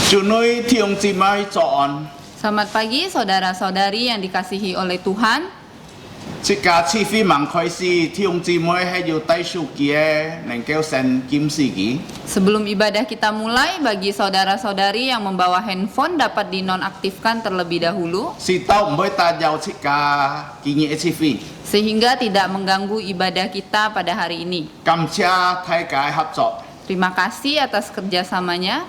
主女弟兄姊妹早安。 Selamat pagi saudara-saudari yang dikasihi oleh Tuhan. 即家赐非盲開始，弟兄姊妹係要帶書記嘅，能夠神檢視佢。 Sebelum ibadah kita mulai, bagi saudara-saudari yang membawa handphone dapat dinonaktifkan terlebih dahulu 是都唔會打擾即家建議嘅賜非。 sehingga tidak mengganggu ibadah kita pada hari ini. 感謝大家合作。 Terima kasih atas kerjasamanya.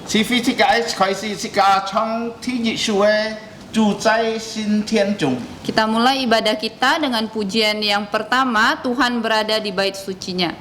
賜非即家開始，即家從天熱書嘅住在新天中。 Kita mulai ibadah kita dengan pujian yang pertama, Tuhan berada di bait sucinya.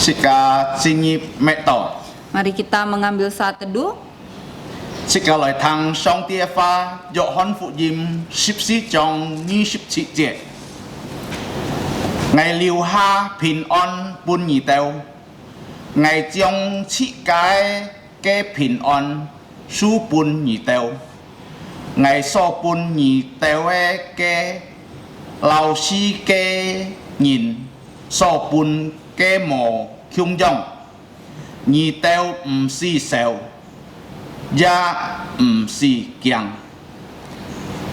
Sika chính mẹ tổ. Mari kita mengambil saat teduh. Sika lời thăng song tia pha dọ hon phụ dìm ship si trong ni ship chi tiệt. Ngày liu ha pin on bun nhị teo. Ngày trong chi cái pin on su bun nhị teo. Ngày so bun nhị teo ke lao si ke nhìn so bun ke mồ khiung dong nhị teo si seo ya si kiang.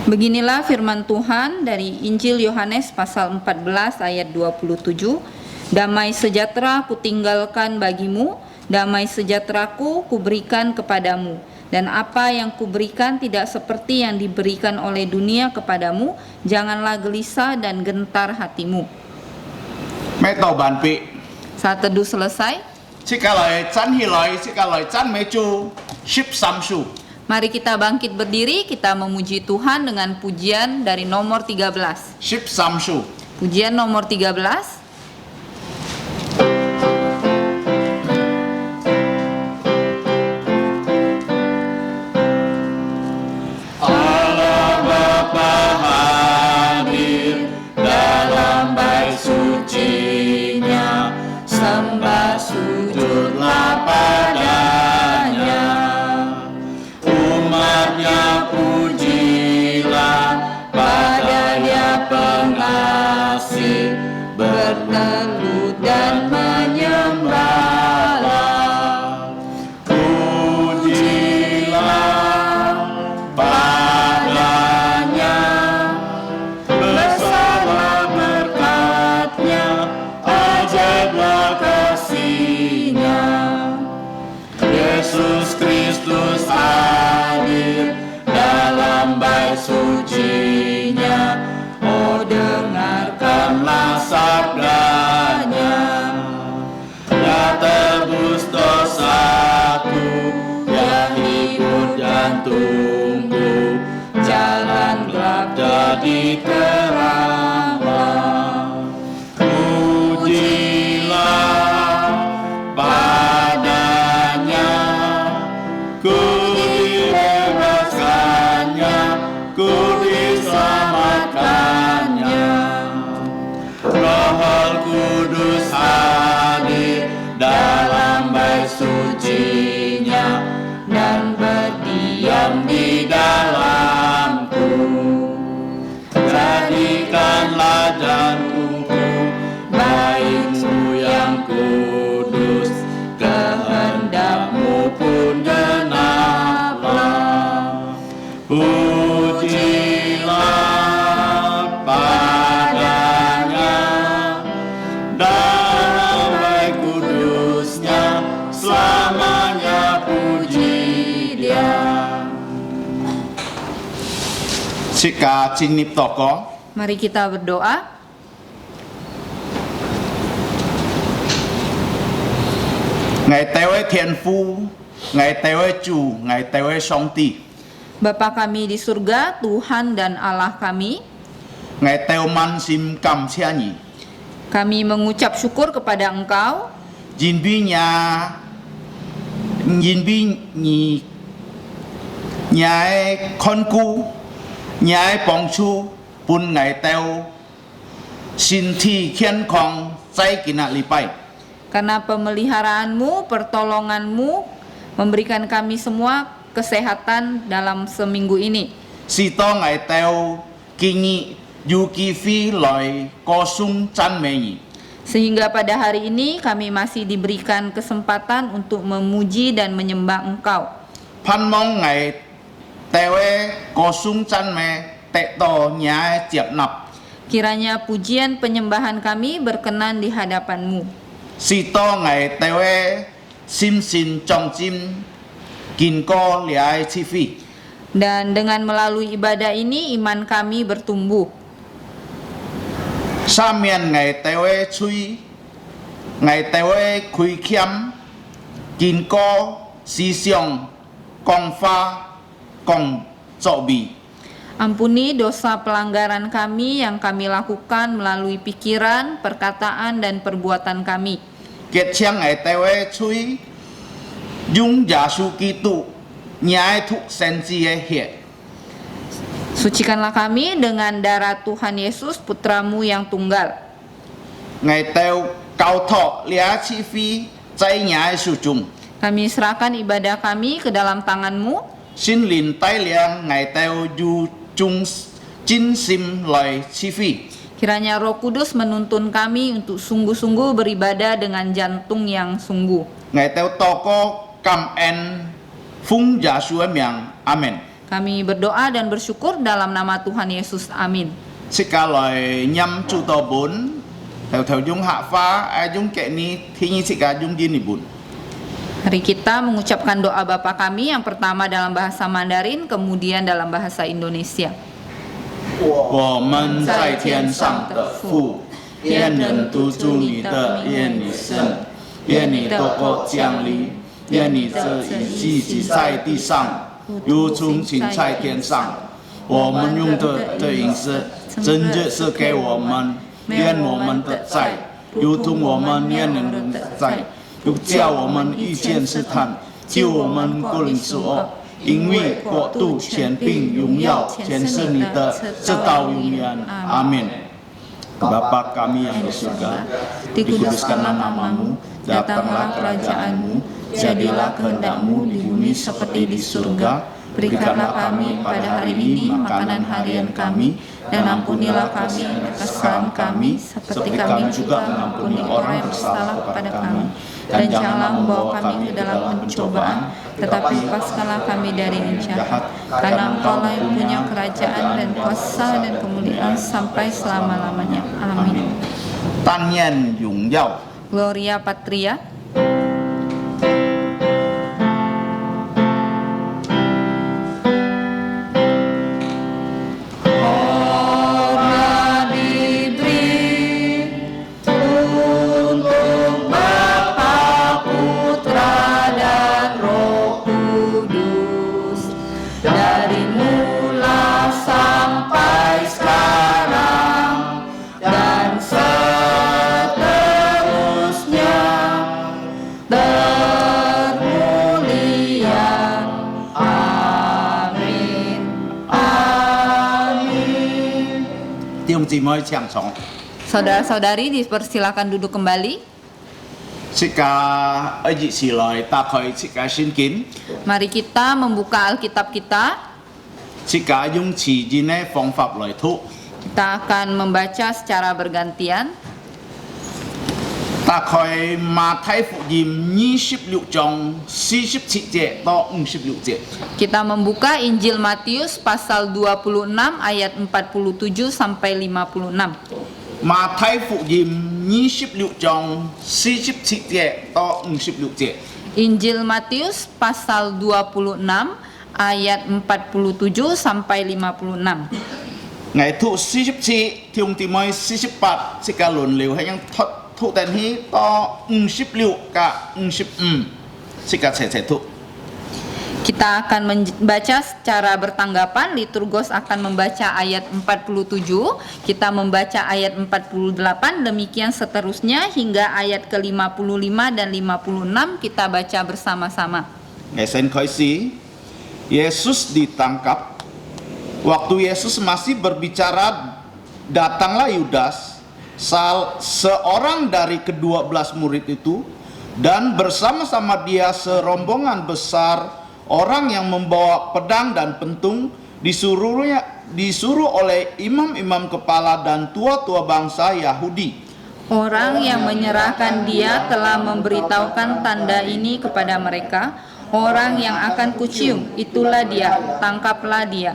Beginilah firman Tuhan dari Injil Yohanes pasal 14 ayat 27. Damai sejahtera kutinggalkan bagimu, damai sejahteraku kuberikan kepadamu. Dan apa yang kuberikan tidak seperti yang diberikan oleh dunia kepadamu. Janganlah gelisah dan gentar hatimu. Mẹ tổ bản bị. Saat teduh selesai, Sika lời chăn hi lời, sika lời chăn mẹ chu ship samsu. mari kita bangkit berdiri, kita memuji Tuhan dengan pujian dari nomor 13. Ship samsu. Pujian nomor 13. Sembah sujudlah padanya, umatnya pujilah pada Dia pengasih, bertelut dan menyembahlah. Pujilah padanya, besarlah berkat-Nya, ajaiblah kasih-Nya. Yesus Kristus hadir dalam bait suci-Nya. Oh, dengarkanlah sabda-Nya. Ya tebus dosaku, ya hibur jantungku, jalan gelap jadi teranglah. Pujilah padanya, ku dibebaskannya, ku diselamatkannya. Roh Kudus hadir dalam bait suci-Nya dan berdiam di dalamku. Jadikanlah jantungku bait-Mu yang kudus, kehendak-Mu pun genaplah. Pujilah padanya, dalam bait kudus-Nya selamanya puji Dia. Sika cinip toko. Mari kita berdoa. Ngài Tewe Thiên Phu, Ngài Tewe Chủ, Ngài Tewe Song Ti. Bapa kami di surga, Tuhan dan Allah kami, Ngài Teo Man Sim Kam Sia Nhi. kami mengucap syukur kepada Engkau Jin Bi Nhi Nhai Con Cu, Nhai Bong Chu, Bun Ngài Teo Sin Thi Kian Kong Zai Kina Lipai. karena pemeliharaanmu, pertolonganmu memberikan kami semua kesehatan dalam seminggu ini. Sito Ngài Teo Kini Yuki Fi Loi Kosung Chan Mei. Sehingga pada hari ini kami masih diberikan kesempatan untuk memuji dan menyembah Engkau. Pan Mong Ngài Tewe Kosung Chan Me Tek To Nhai Jiap Nap. Kiranya pujian penyembahan kami berkenan di hadapan-Mu. Sito Ngài Tewe Sim Sin Chong Jim Gin Ko Liai Chi Phi. Dan dengan melalui ibadah ini iman kami bertumbuh. Samian Ngài Tewe Chui Ngài Tewe Kui Kiam Gin Ko Si Siong Kong Fa Kong Zok Bi. Ampuni dosa pelanggaran kami yang kami lakukan melalui pikiran, perkataan, dan perbuatan kami. Kiet Chiang Ngài Tewe Chui Yung Yasu Kitu Nyai Thuk Senji He. Sucikanlah kami dengan darah Tuhan Yesus, Putramu yang tunggal. Ngài Teo Cao Thọ Lia Chi Phi Zai Nhai Su Chung. Kami serahkan ibadah kami ke dalam tangan-Mu. Xin Lin Tai Liang Ngài Teo Yu Chung Jin Sim Loi Chi Phi. Kiranya Roh Kudus menuntun kami untuk sungguh-sungguh beribadah dengan jantung yang sungguh. Ngài Teo Toko Kam En Phung Yasu Miang. Amen. Kami berdoa dan bersyukur dalam nama Tuhan Yesus. Amin. Sika Loi Nyam Chu To Bun Theo Theo Dung Hạ Pha Ai Dung Kệ Ni Thi Nhi Sika Dung Jin Ni Bun. Mari kita mengucapkan doa Bapa kami yang pertama dalam bahasa Mandarin, kemudian dalam bahasa Indonesia. 我们在天上的父，愿人督助你的愿你生，愿你的国降临，愿你这一季即在地上，如同请在天上。我们用的饮食，真日是给我们，愿我们的债，如同我们愿人的债，不叫我们遇见试探，救我们过临之恶。因为国度、权柄、荣耀，全是你的，直到永远。阿门。Bapa kami yang di surga, dikuduskanlah namamu, datanglah kerajaanmu, jadilah kehendak-Mu di bumi seperti di surga. Berikanlah kami pada hari ini makanan harian kami, dan ampunilah kami kesalahan kami, seperti kami juga mengampuni orang yang bersalah kepada kami. Dan janganlah membawa kami ke dalam pencobaan, tetapi lepaskanlah kami dari yang jahat. Karena Engkau-lah yang punya kerajaan dan kuasa dan kemuliaan sampai selama-lamanya. Amin. Tanyan Yung Yao. Gloria Patria. Saudara-saudari dipersilakan duduk kembali. Mari kita membuka Alkitab kita. Kita akan membaca secara bergantian. Kita membuka Injil Matius pasal 26 ayat 47 sampai 56. Injil Matius pasal 26 ayat 47 sampai 56. Ngày thu 47 Thiên Tì Mới 48 Sẽ cả luận liều hay những tu ten hi to ngship liu ka ngship sikat setu. Kita akan membaca secara bertanggapan. Liturgos akan membaca ayat 47, kita membaca ayat 48, demikian seterusnya hingga ayat ke-55 dan 56 kita baca bersama-sama. Ngesen koisi, Yesus ditangkap. Waktu Yesus masih berbicara, datanglah Yudas, seorang dari ke-12 murid itu, dan bersama-sama dia serombongan besar orang yang membawa pedang dan pentung, disuruh oleh imam-imam kepala dan tua-tua bangsa Yahudi. Orang yang menyerahkan dia telah memberitahukan tanda ini kepada mereka. Orang yang akan kucium, itulah dia, tangkaplah dia.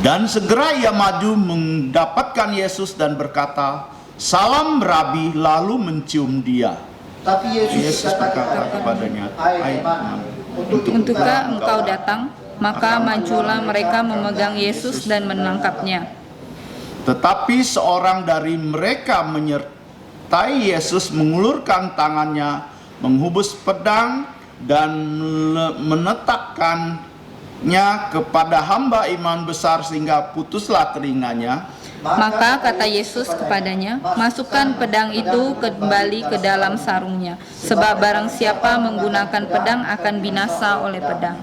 Dan segera ia maju mendapatkan Yesus dan berkata, "Salam Rabi," lalu mencium dia. Tapi Yesus berkata kepadanya, "Hai teman, Untukkah engkau datang?" Maka majulah mereka memegang Yesus dan menangkapnya. Tetapi seorang dari mereka menyertai Yesus mengulurkan tangannya, menghubus pedang dan menetakkannya kepada hamba imam besar sehingga putuslah telinganya. Maka kata Yesus kepadanya, "Masukkan pedang itu kembali ke dalam sarungnya, sebab barang siapa menggunakan pedang akan binasa oleh pedang."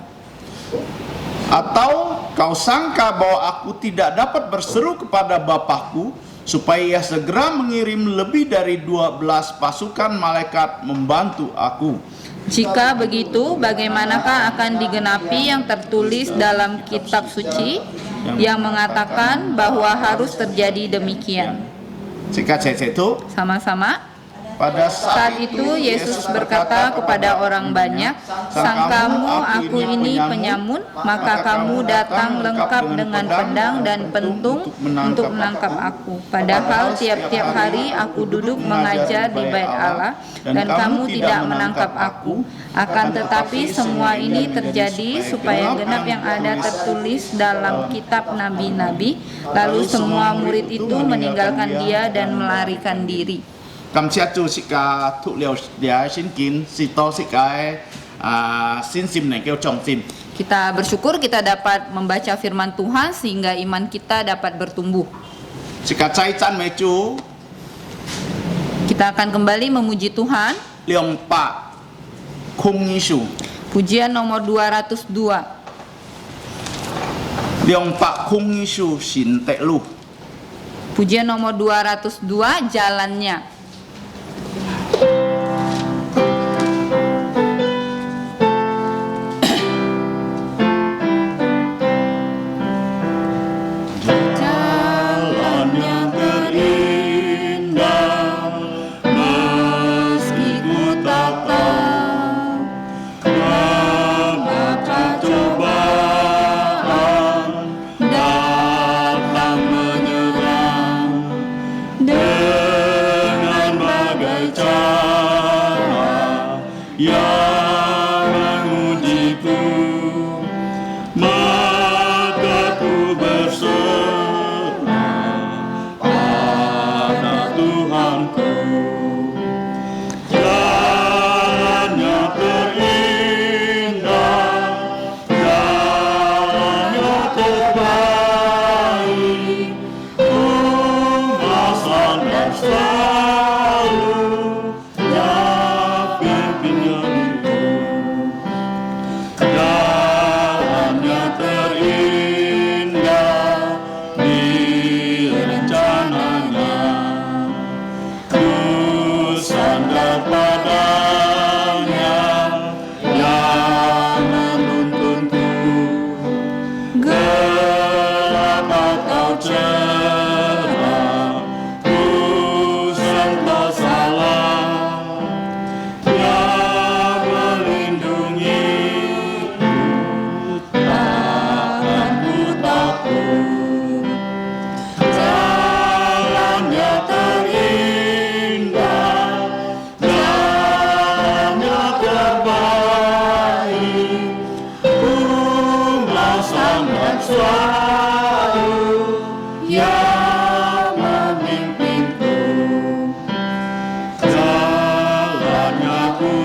Atau kau sangka bahwa aku tidak dapat berseru kepada Bapakku supaya ia segera mengirim lebih dari 12 pasukan malaikat membantu aku? Jika begitu, bagaimanakah akan digenapi yang tertulis dalam kitab suci yang mengatakan bahwa harus terjadi demikian? Jika itu Sama-sama. pada Saat itu Yesus berkata kepada orang banyak, "Sangkamu aku ini penyamun, maka kamu datang lengkap dengan pedang dan pentung untuk menangkap aku. Padahal tiap-tiap hari aku duduk mengajar di bait Allah, dan kamu tidak menangkap aku. Akan tetapi semua ini terjadi supaya genap yang ada tertulis dalam kitab nabi-nabi." Lalu semua murid itu meninggalkan dia dan melarikan diri. Cảm ơn chú sĩ ca thụ liều để xin kín sĩ to sĩ cái xin sim này kêu chồng sim. Kita bersyukur kita dapat membaca firman Tuhan sehingga iman kita dapat bertumbuh. Sĩ ca chay chan mấy chú Kita akan kembali memuji Tuhan. liều pa khung Yesu Pujian nomor 202. liều pa khung Yesu xin tệ lu. Pujian nomor 202, jalannya.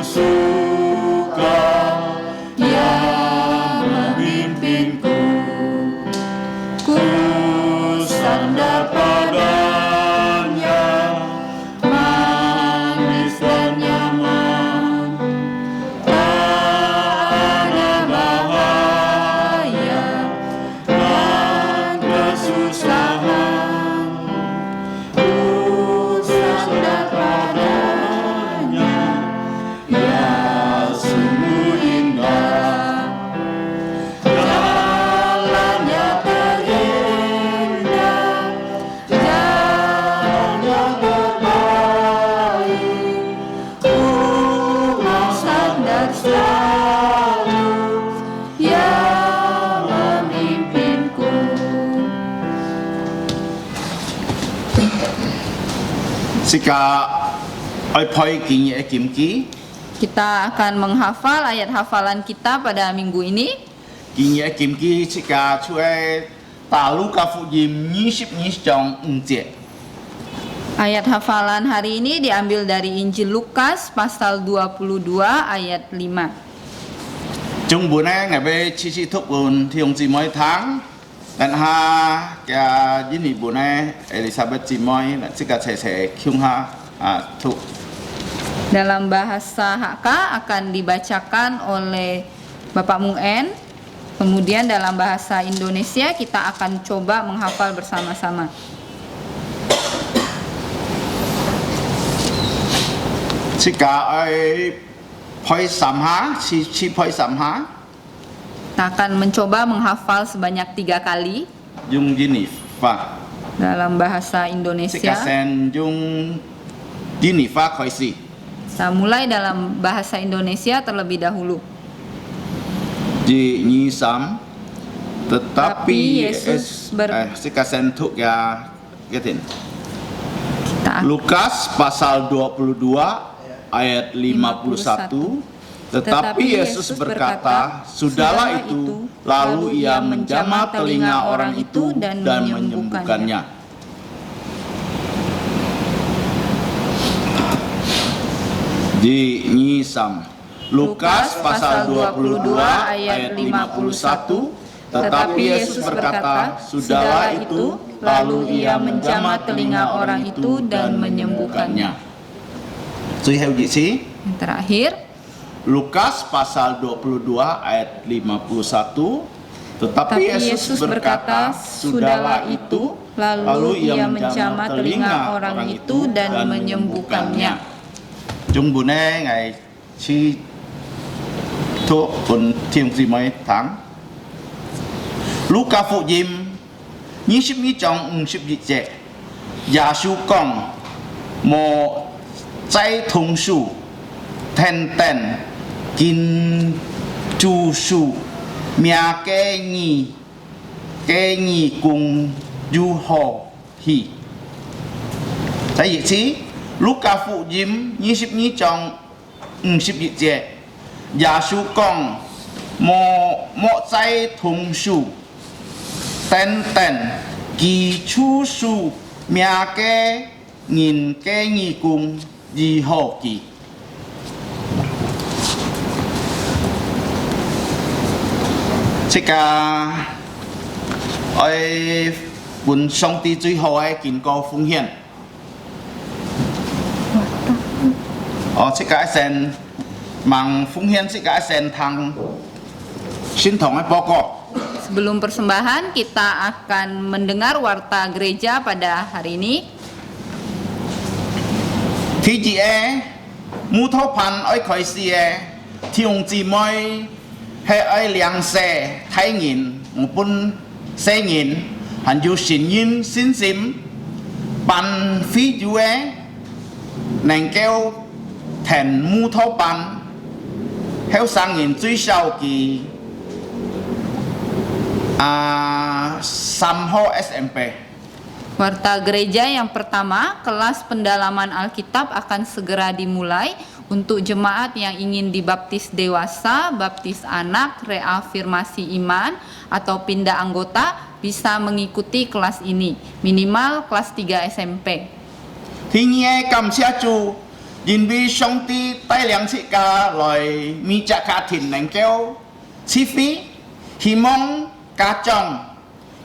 suka yang memimpinku, ku sandar padanya, manis dan nyaman, tak ada bahaya dan kesusahan. Ku sandar padanya, ya sungguh indah. Jalannya terindah, jalan yang terbaik. Ku mau sandar selalu yang memimpinku. Sika oi poi kinye kimki Kita akan menghafal ayat hafalan kita pada minggu ini. kinye kimki sika cue talu ka fu yim 22章5节 Ayat hafalan hari ini diambil dari Injil Lukas pasal 22 ayat 5. Chúng bữa nay ngày bé chi chi thúc buồn thì ông chị mới tháng dan ha cái gì nhỉ bữa nay Elizabeth chị mới là chỉ cả sẽ khiung ha thúc Dalam bahasa HK akan dibacakan oleh Bapak Mungen. Kemudian dalam bahasa Indonesia kita akan coba menghafal bersama-sama. chỉ cả ai phơi sắm ha chi phơi sắm ha Kita akan mencoba menghafal sebanyak 3 kali dùng gì nhỉ pha dalam bahasa chỉ cả Indonesia. sen dùng gì nhỉ pha khởi si Kita mulai dalam bahasa Indonesia terlebih dahulu. di nyi sam Tapi tetapi Yesus chỉ cả sen thúc ya cái tin Kita Lukas pasal 22 ayat 51. Tetapi Yesus berkata, "Sudahlah itu." Lalu ia menjamah telinga orang itu dan menyembuhkannya. Di Nyisam Lukas pasal 22 ayat 51. Tetapi Yesus berkata, "Sudahlah itu." Lalu ia menjamah telinga orang itu dan menyembuhkannya.最後一次 yang terakhir Lukas pasal 22 ayat 51. Tetapi Yesus berkata, "Sudahlah itu." Lalu ia menjamah telinga orang itu dan menyembuhkannya. Chúng bữa nay ngày chi thuốc tuần thiên gì mấy tháng Luca phụ diêm 22章52節耶穌講無栽桐樹天天見諸樹命嘅義共如何去再一次Luca phụ diêm 22章52節耶穌講無栽桐樹天天基礎樹命嘅人嘅義共如何去這個我本上帝最後嘅見過奉獻這個先mang奉獻這個先thằng xin thống嘅報告Sebelum persembahan, kita akan mendengar warta gereja pada hari ini. Thì chị mu thâu pan oi khởi si thì ông chị mới hay oi liang xe thái nhìn một bún xe nhìn hẳn dù xin nhìn xin sim pan phi dù nàng kêu thèn mu thâu pan theo sang nhìn truy sau kỳ Samho SMP. Warta gereja yang pertama, kelas pendalaman Alkitab akan segera dimulai untuk jemaat yang ingin dibaptis dewasa, baptis anak, reafirmasi iman, atau pindah anggota bisa mengikuti kelas ini, minimal kelas 3 SMP. Thì nghe cảm謝主因为上帝带领自家来米家家庭能够起飞，希望家长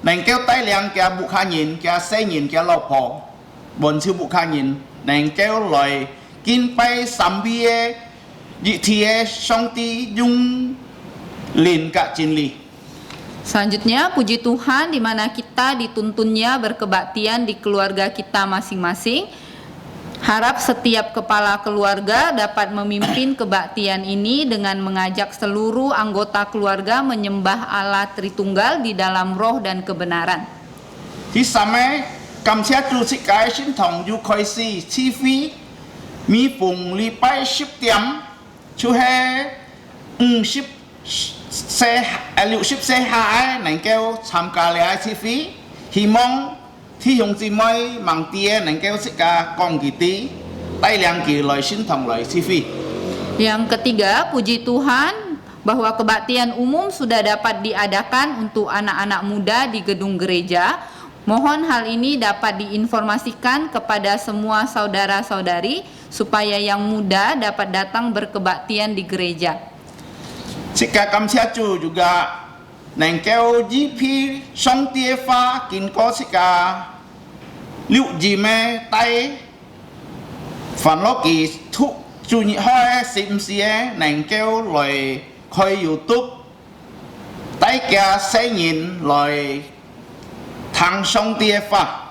能够带领家บุคคล家世人家老婆，บนชื่อบุคคล能够来敬拜神秘的日天上帝用灵กับ真理。 Selanjutnya, puji Tuhan di mana kita dituntunnya berkebaktian di keluarga kita masing-masing. Harap setiap kepala keluarga dapat memimpin kebaktian ini dengan mengajak seluruh anggota keluarga menyembah Allah Tritunggal di dalam roh dan kebenaran. ที่สามกำเชียจูสิกายชินทองอยู่คอยซีชีฟีมีปุ่งลีไป10 điểm ชูเฮ10 xe liệu 10 xe hai nàng kêu tham gia lễ chi phí hy vọng thi用姊妹忙爹能够自家讲几滴带两几来心痛来chi phí. Yang ketiga, puji Tuhan bahwa kebaktian umum sudah dapat diadakan untuk anak-anak muda di gedung gereja. Mohon hal ini dapat diinformasikan kepada semua saudara-saudari supaya yang muda dapat datang berkebaktian di gereja. Jika kamsiacu juga nengkeu GP song tie fa kin ko sika liu ji me tai fan lo ki thu chu ni hoi sim sie nengkeu loi khoi YouTube tai kia se nyin loi thang song tie fa.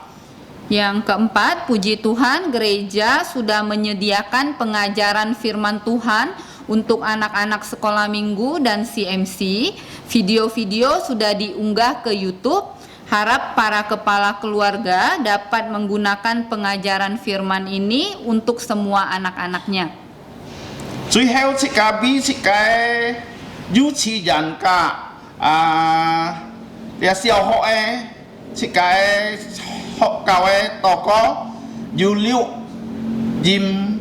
Yang keempat, puji Tuhan, gereja sudah menyediakan pengajaran firman Tuhan untuk anak-anak sekolah minggu dan CMC. Video-video sudah diunggah ke YouTube. Harap para kepala keluarga dapat menggunakan pengajaran firman ini untuk semua anak-anaknya. 最後一個比一個幼稚園嘅小學嘅一個學校嘅大哥有錄音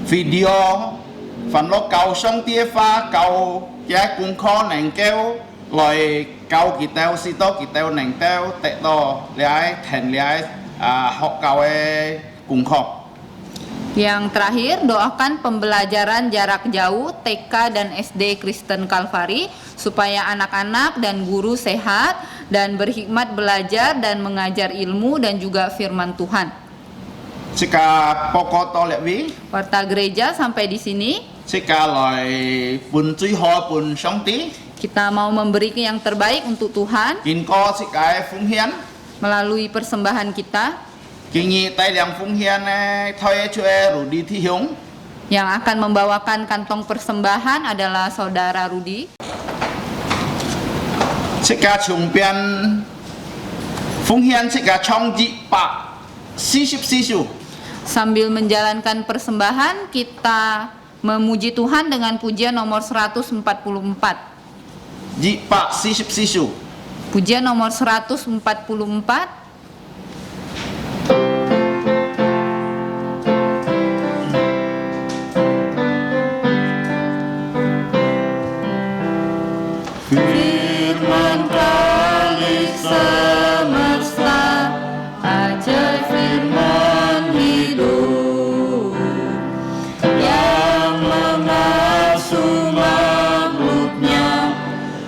video 凡落教上啲花教嘅功課能夠來教佢哋士多佢哋能夠得到嚟填嚟學校嘅功課。 Yang terakhir, doakan pembelajaran jarak jauh TK dan SD Kristen Kalvari supaya anak-anak dan guru sehat dan berhikmat belajar dan mengajar ilmu dan juga firman Tuhan. Jika pokok tolewi, Warta gereja sampai di sini. jika lai pun cui ho pun songti, Kita mau memberi yang terbaik untuk Tuhan kinko jika phung hian, melalui persembahan kita. kingi tai liang phung hian thoi chue rudi thi hiung. Yang akan membawakan kantong persembahan adalah saudara Rudi. Jika chungpian phung hian jika chong ji pa 44 Sambil menjalankan persembahan, kita memuji Tuhan dengan pujian nomor 144. ji pa 44 Pujian nomor 144. Firman kali semesta, ajaib firman hidup yang mengasuh makhluknya,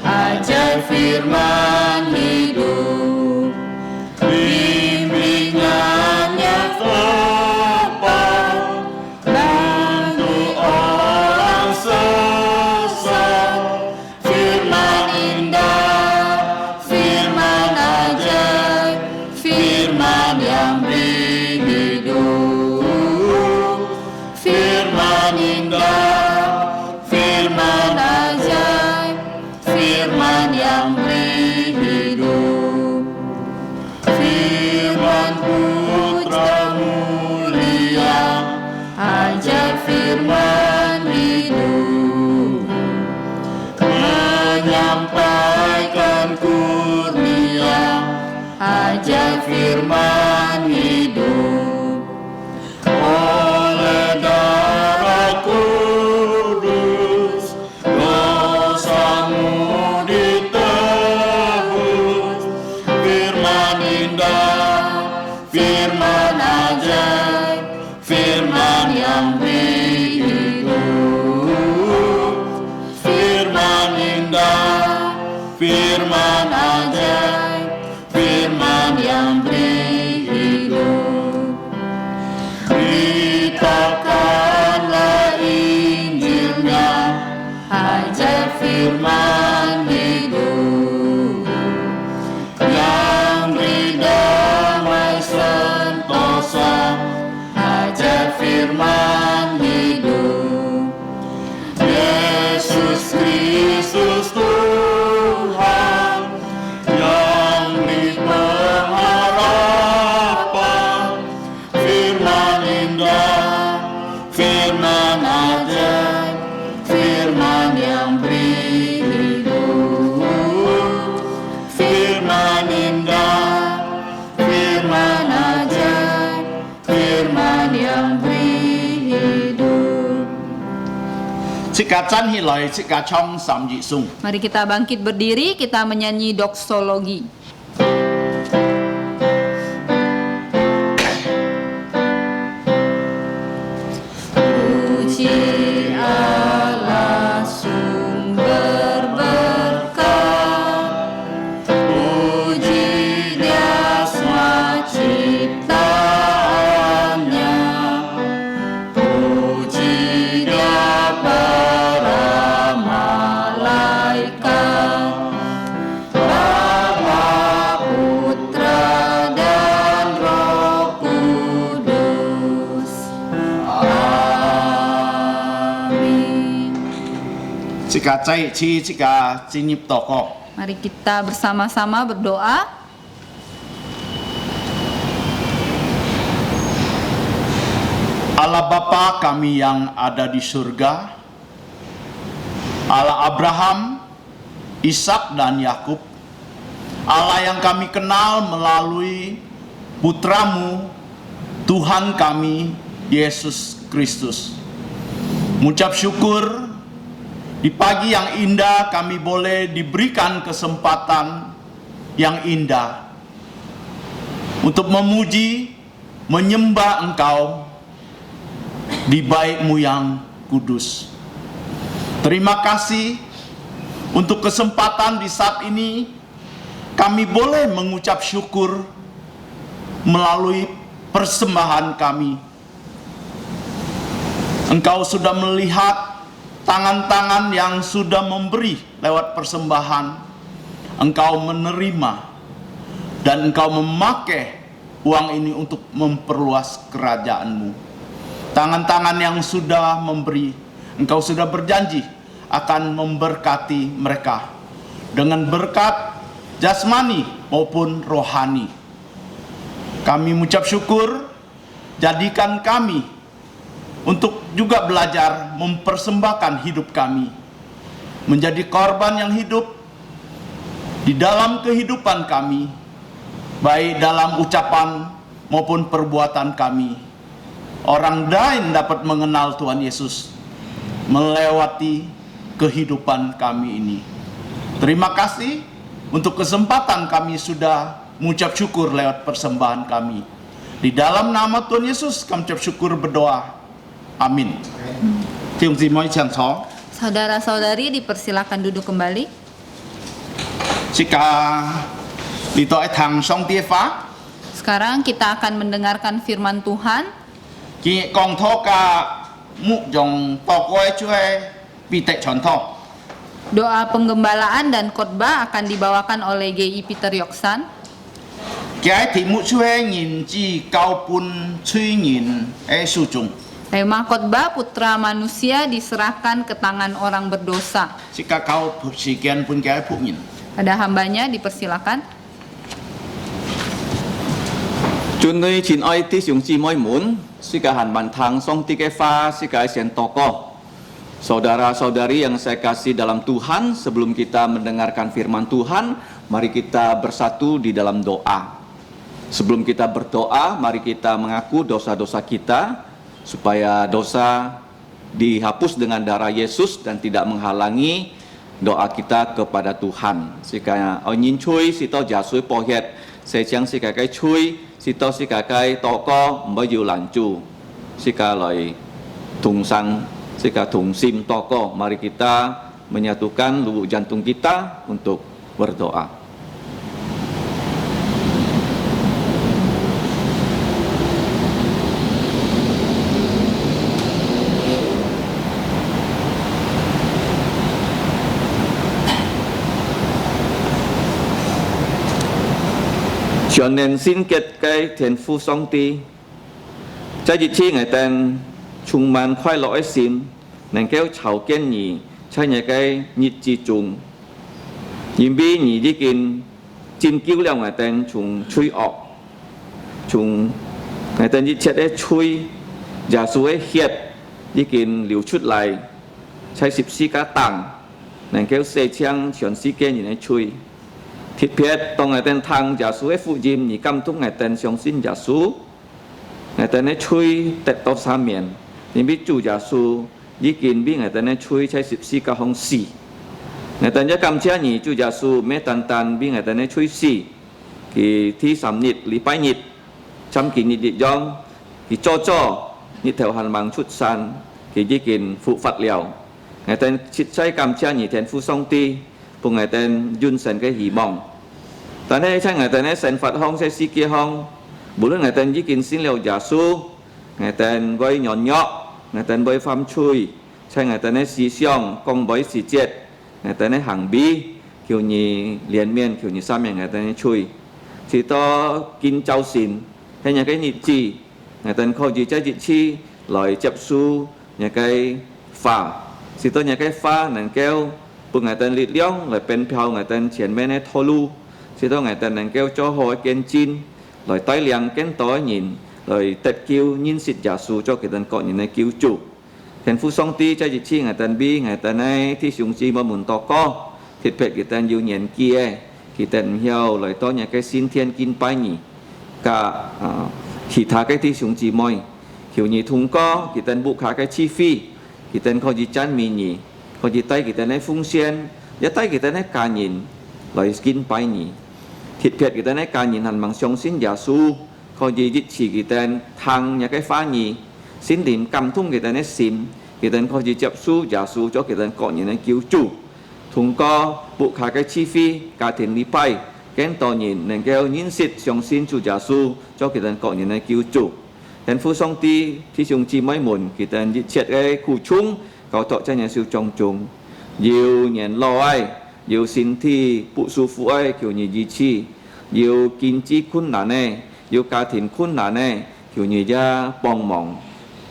ajaib firman hidup, bimbingan yang tepat bantu orang sesat. Firman indah, firman ajaib, firman yang beri hidup. Firman indah, firman ajaib, firman yang beri hidup. Firman putra mulia, ajaib firman hidup, menyampaikan kurnia, ajaib firman hidup. Oleh darah kudus, dosamu ditebus. Firman indah, firman ajaib, firman yang beri firman hidup, yang beri damai sentosa, ajar firman hidup. Yesus Kristus Tuhan, yang beri pengharapan, firman indah, firman ajaib, firman yang beri hidup, firman indah, firman ajaib, firman yang beri hidup. Jika chan hi lai, jika chong sam yi sung. Mari kita bangkit berdiri, kita menyanyi doksologi. Puji Allah sumber berkat, puji Dia semua ciptaannya, puji Dia para malaikat, Bapa, Putra, dan Roh Kudus. Amin. Jika cai chi, jika jinyip toko. Mari kita bersama-sama berdoa. Allah Bapa kami yang ada di surga, Allah Abraham, Ishak dan Yakub, Allah yang kami kenal melalui putramu, Tuhan kami, Yesus Kristus. Mengucap syukur, di pagi yang indah kami boleh diberikan kesempatan yang indah untuk memuji, menyembah Engkau di bait-Mu yang kudus. Terima kasih untuk kesempatan di saat ini kami boleh mengucap syukur melalui persembahan kami. Engkau sudah melihat tangan-tangan yang sudah memberi lewat persembahan. Engkau menerima dan Engkau memakai uang ini untuk memperluas kerajaan-Mu. Tangan-tangan yang sudah memberi, Engkau sudah berjanji akan memberkati mereka dengan berkat jasmani maupun rohani. Kami mengucap syukur, jadikan kami untuk juga belajar mempersembahkan hidup kami menjadi korban yang hidup di dalam kehidupan kami, baik dalam ucapan maupun perbuatan kami. Orang lain dapat mengenal Tuhan Yesus melewati kehidupan kami ini. Terima kasih untuk kesempatan kami sudah mengucap syukur lewat persembahan kami. Di dalam nama Tuhan Yesus kami ucap syukur berdoa. Amin. Saudara-saudari dipersilakan duduk kembali. Jika ditoe thang song tie fa, Sekarang kita akan mendengarkan firman Tuhan. ki kong tho ka mu jong to koe chue pi te chon tho. Doa penggembalaan dan khotbah akan dibawakan oleh GI Peter Yoksan. Ki ai ti mu chue ngin ji cao pun chui ngin e su chung. Tema khotbah Putra Manusia diserahkan ke tangan orang berdosa. Jika kau persikian pun ki ai pu ngin. Ada hambanya, dipersilakan. 尊女親愛弟兄姊妹們，世界韓文堂上tiga fa,世界sen tokoh. Saudara-saudari yang saya kasih dalam Tuhan, sebelum kita mendengarkan firman Tuhan, mari kita bersatu di dalam doa. Sebelum kita berdoa, mari kita mengaku dosa-dosa kita, supaya dosa dihapus dengan darah Yesus dan tidak menghalangi doa kita kepada Tuhan. Jika ingin chui, sito jasui pohet, sejang jika kai chui, sito jika kai toko mbayu lancu, jika loi tungsang, jika tungsim toko, mari kita menyatukan lubuk jantung kita untuk berdoa. 全年新结嘅天父上帝，在日期我哋充滿快樂嘅心，能夠籌建你在你嘅日子中，因為你已經拯救了我哋從罪惡，從我哋一切嘅罪，耶穌嘅血已經流出嚟，在十字架上能夠洗清全世界人嘅罪。特別當我哋聽耶穌嘅福音，而感動我哋相信耶穌，我哋嘅罪得到赦免，因為主耶穌已經為我哋嘅罪在十字架上死。我哋要感謝你，主耶穌ไม่單單為我哋嘅罪死，佢ที่3日禮拜日จำกิน日ยอง佢จ่อ你條hành網出山，佢已經復活了。我哋切切感謝你天父上帝，pour我哋完成嘅希望。但係在我哋嘅生活上，在世界上，無論我哋已經信了耶穌，我哋會軟弱，我哋會犯罪，在我哋嘅思想、講話時節，我哋嘅行為，求你憐憫，求你赦免我哋嘅罪。直到見周善，喺我嘅日子，我哋可以在日子來接受我嘅法，直到我嘅法能夠pour我哋力量來เป็น票我哋前面嘅道路。直到我哋能夠做好見證，來帶領更多人來得救認識耶穌做佢哋個人嘅救主。天父上帝在日子我哋俾我哋嘅弟兄姊妹們禱告，特別佢哋要年紀嘅，佢哋唔要來到我嘅先天敬拜你，加其他嘅弟兄姊妹，求你通過佢哋 buka 嘅智慧，佢哋可以讚美你，可以帶佢哋嘅奉獻，也帶佢哋嘅家人來敬拜你。特別佢哋嘅家人係望相信耶穌，可以支持佢哋聽日嘅話語，心靈感動佢哋嘅心，佢哋可以接受耶穌做佢哋個人嘅救主。通過 buka 嘅智慧，家庭禮拜，更多人能夠認識相信主耶穌做佢哋個人嘅救主。天父上帝弟兄姊妹們，佢哋一切嘅苦衷，cầu tội cho nhà sư trong chúng nhiều nhện lo ai nhiều xin thi phụ su phụ ai kiểu như gì chi nhiều kinh chi khôn nạn này nhiều cá thiền khôn nạn này kiểu như ra bong mỏng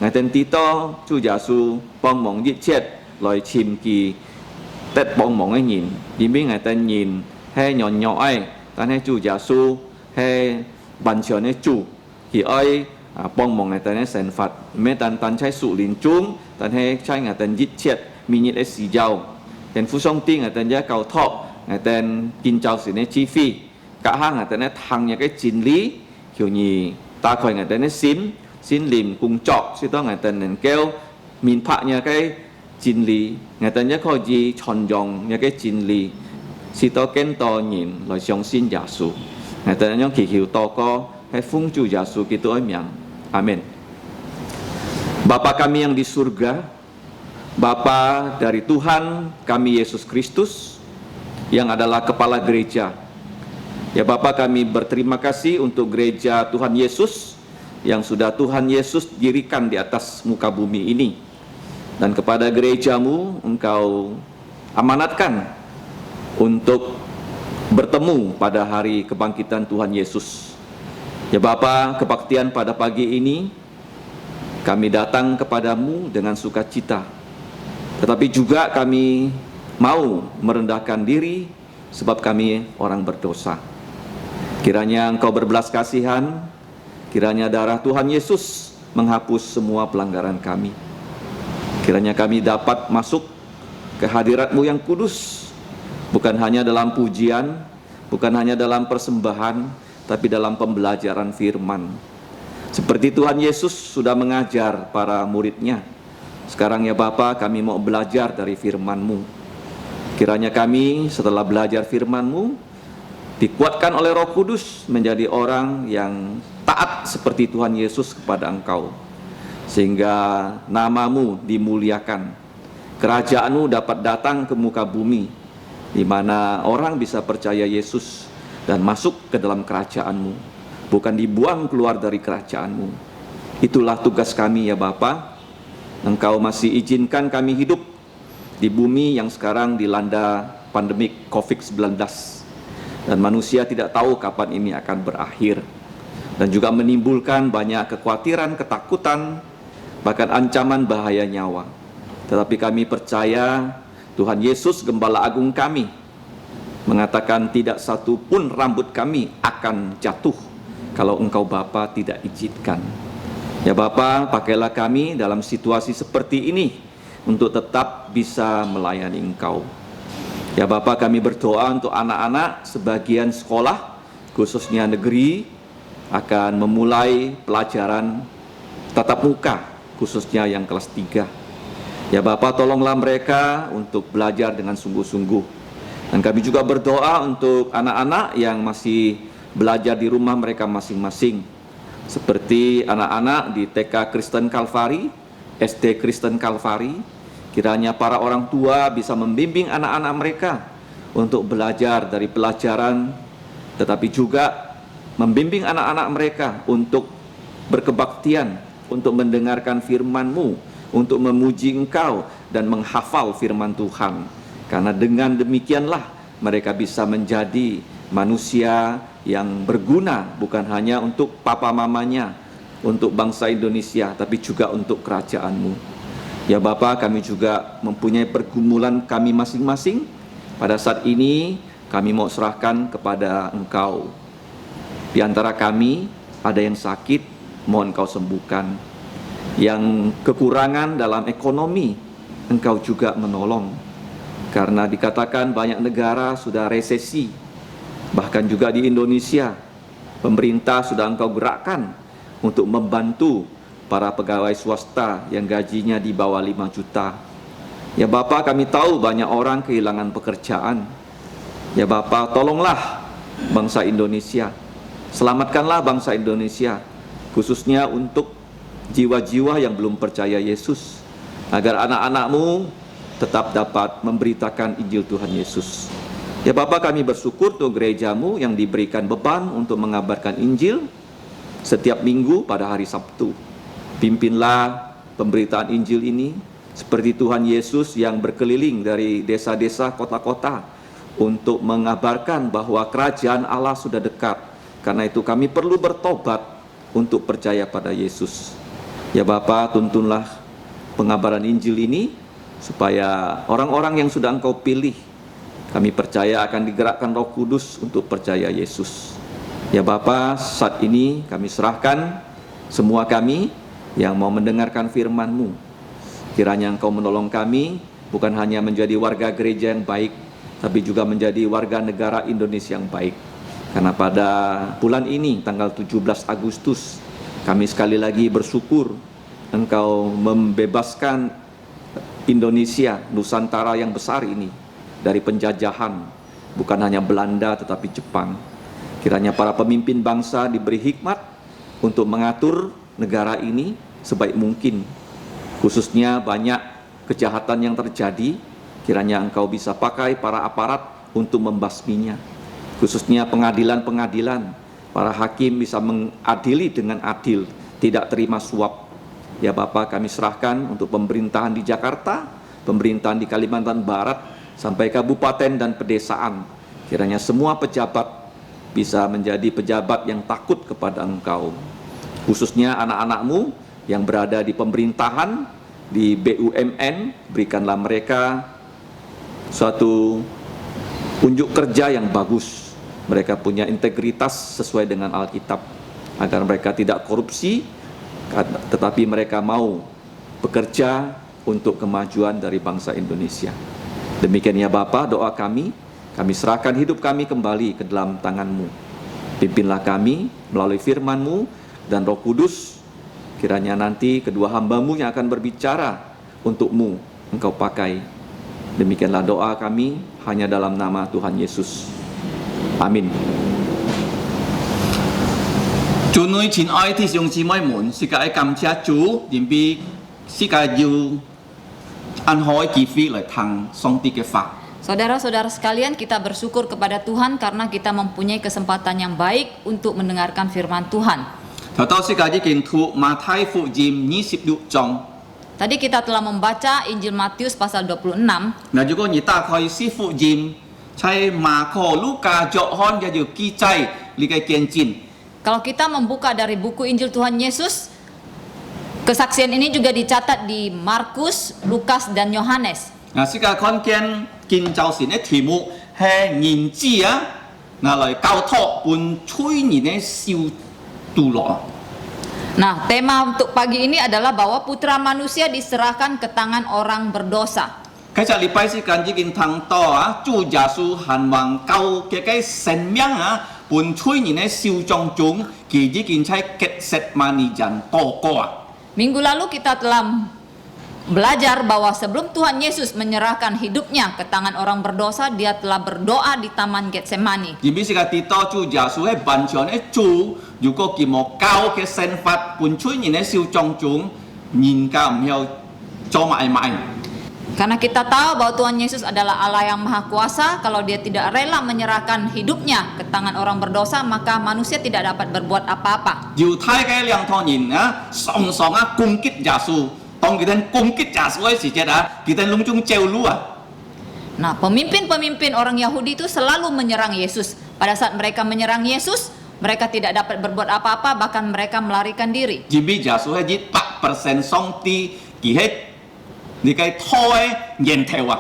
ngày tên tí to chú giả su bong mỏng giết chết loài chim kỳ tết bong mỏng ấy nhìn vì biết ngày tên nhìn hay nhỏ nhỏ ai ta hay chú giả su hay bàn chờ này chủ thì ai bong mỏng ngày tên này sản phạt mấy tan trái sụ liền chúng ta hay trái ngày tên giết chết mình nhiệt xì dầu hiện phú sông tiên ngày tên giá cầu thọ ngày tên kinh châu sự này chi phí cả hai ngày tên này thăng những cái chính lý kiểu như ta khỏi ngày tên này xin liềm cùng trọ sẽ đó ngày tên này kêu mình phạ những cái chính lý ngày tên nhất khỏi gì chọn dòng những cái chính lý sẽ đó kén to nhìn lời sống xin giả sử ngày tên những kỳ hiệu to có hay phung chu giả sử kita miang amin. Bapa kami yang di surga, Bapa dari Tuhan kami Yesus Kristus yang adalah kepala gereja. Ya Bapa, kami berterima kasih untuk gereja Tuhan Yesus yang sudah Tuhan Yesus dirikan di atas muka bumi ini. Dan kepada gerejamu Engkau amanatkan untuk bertemu pada hari kebangkitan Tuhan Yesus. Ya Bapa, kebaktian pada pagi ini kami datang kepadamu dengan sukacita. Tetapi juga kami mau merendahkan diri sebab kami orang berdosa. Kiranya Engkau berbelas kasihan, kiranya darah Tuhan Yesus menghapus semua pelanggaran kami. Kiranya kami dapat masuk ke hadirat-Mu yang kudus, bukan hanya dalam pujian, bukan hanya dalam persembahan, tapi dalam pembelajaran firman. Seperti Tuhan Yesus sudah mengajar para murid-Nya. Sekarang ya Bapa, kami mau belajar dari firman-Mu. Kiranya kami setelah belajar firman-Mu dikuatkan oleh Roh Kudus menjadi orang yang taat seperti Tuhan Yesus kepada Engkau, sehingga nama-Mu dimuliakan, kerajaan-Mu dapat datang ke muka bumi, di mana orang bisa percaya Yesus dan masuk ke dalam kerajaan-Mu, bukan dibuang keluar dari kerajaan-Mu. Itulah tugas kami ya Bapa. Engkau masih izinkan kami hidup di bumi yang sekarang dilanda pandemi COVID-19. dan manusia tidak tahu kapan ini akan berakhir, dan juga menimbulkan banyak kekhawatiran, ketakutan, bahkan ancaman bahaya nyawa. Tetapi kami percaya Tuhan Yesus Gembala Agung kami mengatakan tidak satu pun rambut kami akan jatuh kalau Engkau Bapa tidak izinkan. Ya Bapa, pakailah kami dalam situasi seperti ini untuk tetap bisa melayani Engkau. Ya Bapa, kami berdoa untuk anak-anak sebagian sekolah, khususnya negeri, akan memulai pelajaran tatap muka, khususnya yang kelas 3. Ya Bapa, tolonglah mereka untuk belajar dengan sungguh-sungguh. Dan kami juga berdoa untuk anak-anak yang masih belajar di rumah mereka masing-masing, seperti anak-anak di TK Kristen Kalvari, SD Kristen Kalvari. Kiranya para orang tua bisa membimbing anak-anak mereka untuk belajar dari pelajaran, tetapi juga membimbing anak-anak mereka untuk berkebaktian, untuk mendengarkan firman-Mu, untuk memuji Engkau dan menghafal firman Tuhan. Karena dengan demikianlah mereka bisa menjadi manusia yang berguna, bukan hanya untuk papa mamanya, untuk bangsa Indonesia, tapi juga untuk kerajaan-Mu. Ya Bapa, kami juga mempunyai pergumulan kami masing-masing. Pada saat ini kami mau serahkan kepada Engkau. Di antara kami ada yang sakit, mohon Engkau sembuhkan. Yang kekurangan dalam ekonomi, Engkau juga menolong. Karena dikatakan banyak negara sudah resesi. Bahkan juga di Indonesia, pemerintah sudah Engkau gerakkan untuk membantu para pegawai swasta yang gajinya di bawah 5 juta. Ya Bapa, kami tahu banyak orang kehilangan pekerjaan. Ya Bapa, tolonglah bangsa Indonesia. Selamatkanlah bangsa Indonesia, khususnya untuk jiwa-jiwa yang belum percaya Yesus, agar anak-anak-Mu tetap dapat memberitakan Injil Tuhan Yesus. Ya Bapa, kami bersyukur untuk gereja-Mu yang diberikan beban untuk mengabarkan Injil setiap minggu pada hari Sabtu. Pimpinlah pemberitaan Injil ini seperti Tuhan Yesus yang berkeliling dari desa-desa, kota-kota untuk mengabarkan bahwa kerajaan Allah sudah dekat. Karena itu kami perlu bertobat untuk percaya pada Yesus. Ya Bapa, tuntunlah pengabaran Injil ini supaya orang-orang yang sudah Engkau pilih, kami percaya akan digerakkan Roh Kudus untuk percaya Yesus. Ya Bapa, saat ini kami serahkan semua kami yang mau mendengarkan firman-Mu. Kiranya Engkau menolong kami bukan hanya menjadi warga gereja yang baik, tapi juga menjadi warga negara Indonesia yang baik. Karena pada bulan ini, tanggal 17 Agustus, kami sekali lagi bersyukur Engkau membebaskan Indonesia, Nusantara yang besar ini, dari penjajahan, bukan hanya Belanda tetapi Jepang. Kiranya para pemimpin bangsa diberi hikmat untuk mengatur negara ini sebaik mungkin, khususnya banyak kejahatan yang terjadi. Kiranya Engkau bisa pakai para aparat untuk membasminya, khususnya pengadilan-pengadilan, para hakim bisa mengadili dengan adil, tidak terima suap. Ya Bapa, kami serahkan untuk pemerintahan di Jakarta, pemerintahan di Kalimantan Barat, sampai kabupaten dan pedesaan. Kiranya semua pejabat bisa menjadi pejabat yang takut kepada Engkau, khususnya anak-anak-Mu yang berada di pemerintahan, di BUMN, berikanlah mereka suatu unjuk kerja yang bagus. Mereka punya integritas sesuai dengan Alkitab, agar mereka tidak korupsi, tetapi mereka mau bekerja untuk kemajuan dari bangsa Indonesia. Demikian ya Bapa, doa kami serahkan hidup kami kembali ke dalam tangan-Mu. Pimpinlah kami melalui firman-Mu dan Roh Kudus. Kiranya nanti kedua hamba-Mu yang akan berbicara untuk-Mu, Engkau pakai. Demikianlah doa kami hanya dalam nama Tuhan Yesus. Amin. 主內親愛的弟兄姊妹們，世界感謝主，因為世界要按開機會來聽上帝嘅話。 Saudara-saudara sekalian, kita bersyukur kepada Tuhan karena kita mempunyai kesempatan yang baik untuk mendengarkan firman Tuhan. 頭到世界已經讀馬太福音26章， Tadi kita telah membaca Injil Matius pasal 26. 那如果你打開四福音ใช้มาโคลูกาโจฮอนจะอยู่กี่ใจลิกายเกียนจิน Kalau kita membuka dari buku Injil Tuhan Yesus, kesaksian ini juga dicatat di Markus, Lukas, dan Yohanes. สิกาคอนเกียนกินเจ้าสินใน题目ให้ยินจีนะ来交託本催人的修道路 Nah, tema untuk pagi ini adalah bahwa putra manusia diserahkan ke tangan orang berdosa. 佢就禮拜時間已經聽到主耶穌行往救嘅生命本催人的修種中，佢已經在結實萬人禱告 Minggu lalu kita telah belajar bahwa sebelum Tuhan Yesus menyerahkan hidupnya ke tangan orang berdosa, dia telah berdoa di Taman Getsemani. 而俾時間睇到主耶穌喺萬象嘅主，如果佢冇教嘅生法本催人的修種中，人家唔要做買賣。 Karena kita tahu bahwa Tuhan Yesus adalah Allah yang Maha Kuasa, kalau dia tidak rela menyerahkan hidupnya ke tangan orang berdosa, maka manusia tidak dapat berbuat apa-apa. 猶太嘅兩堂人常常攻擊耶穌，當佢哋攻擊耶穌嘅時節佢哋攏種焦慮 Nah, pemimpin-pemimpin orang Yahudi itu selalu menyerang Yesus. Pada saat mereka menyerang Yesus, mereka tidak dapat berbuat apa-apa, bahkan mereka melarikan diri. 因為耶穌係100%上帝，佢係你嘅拖嘅源頭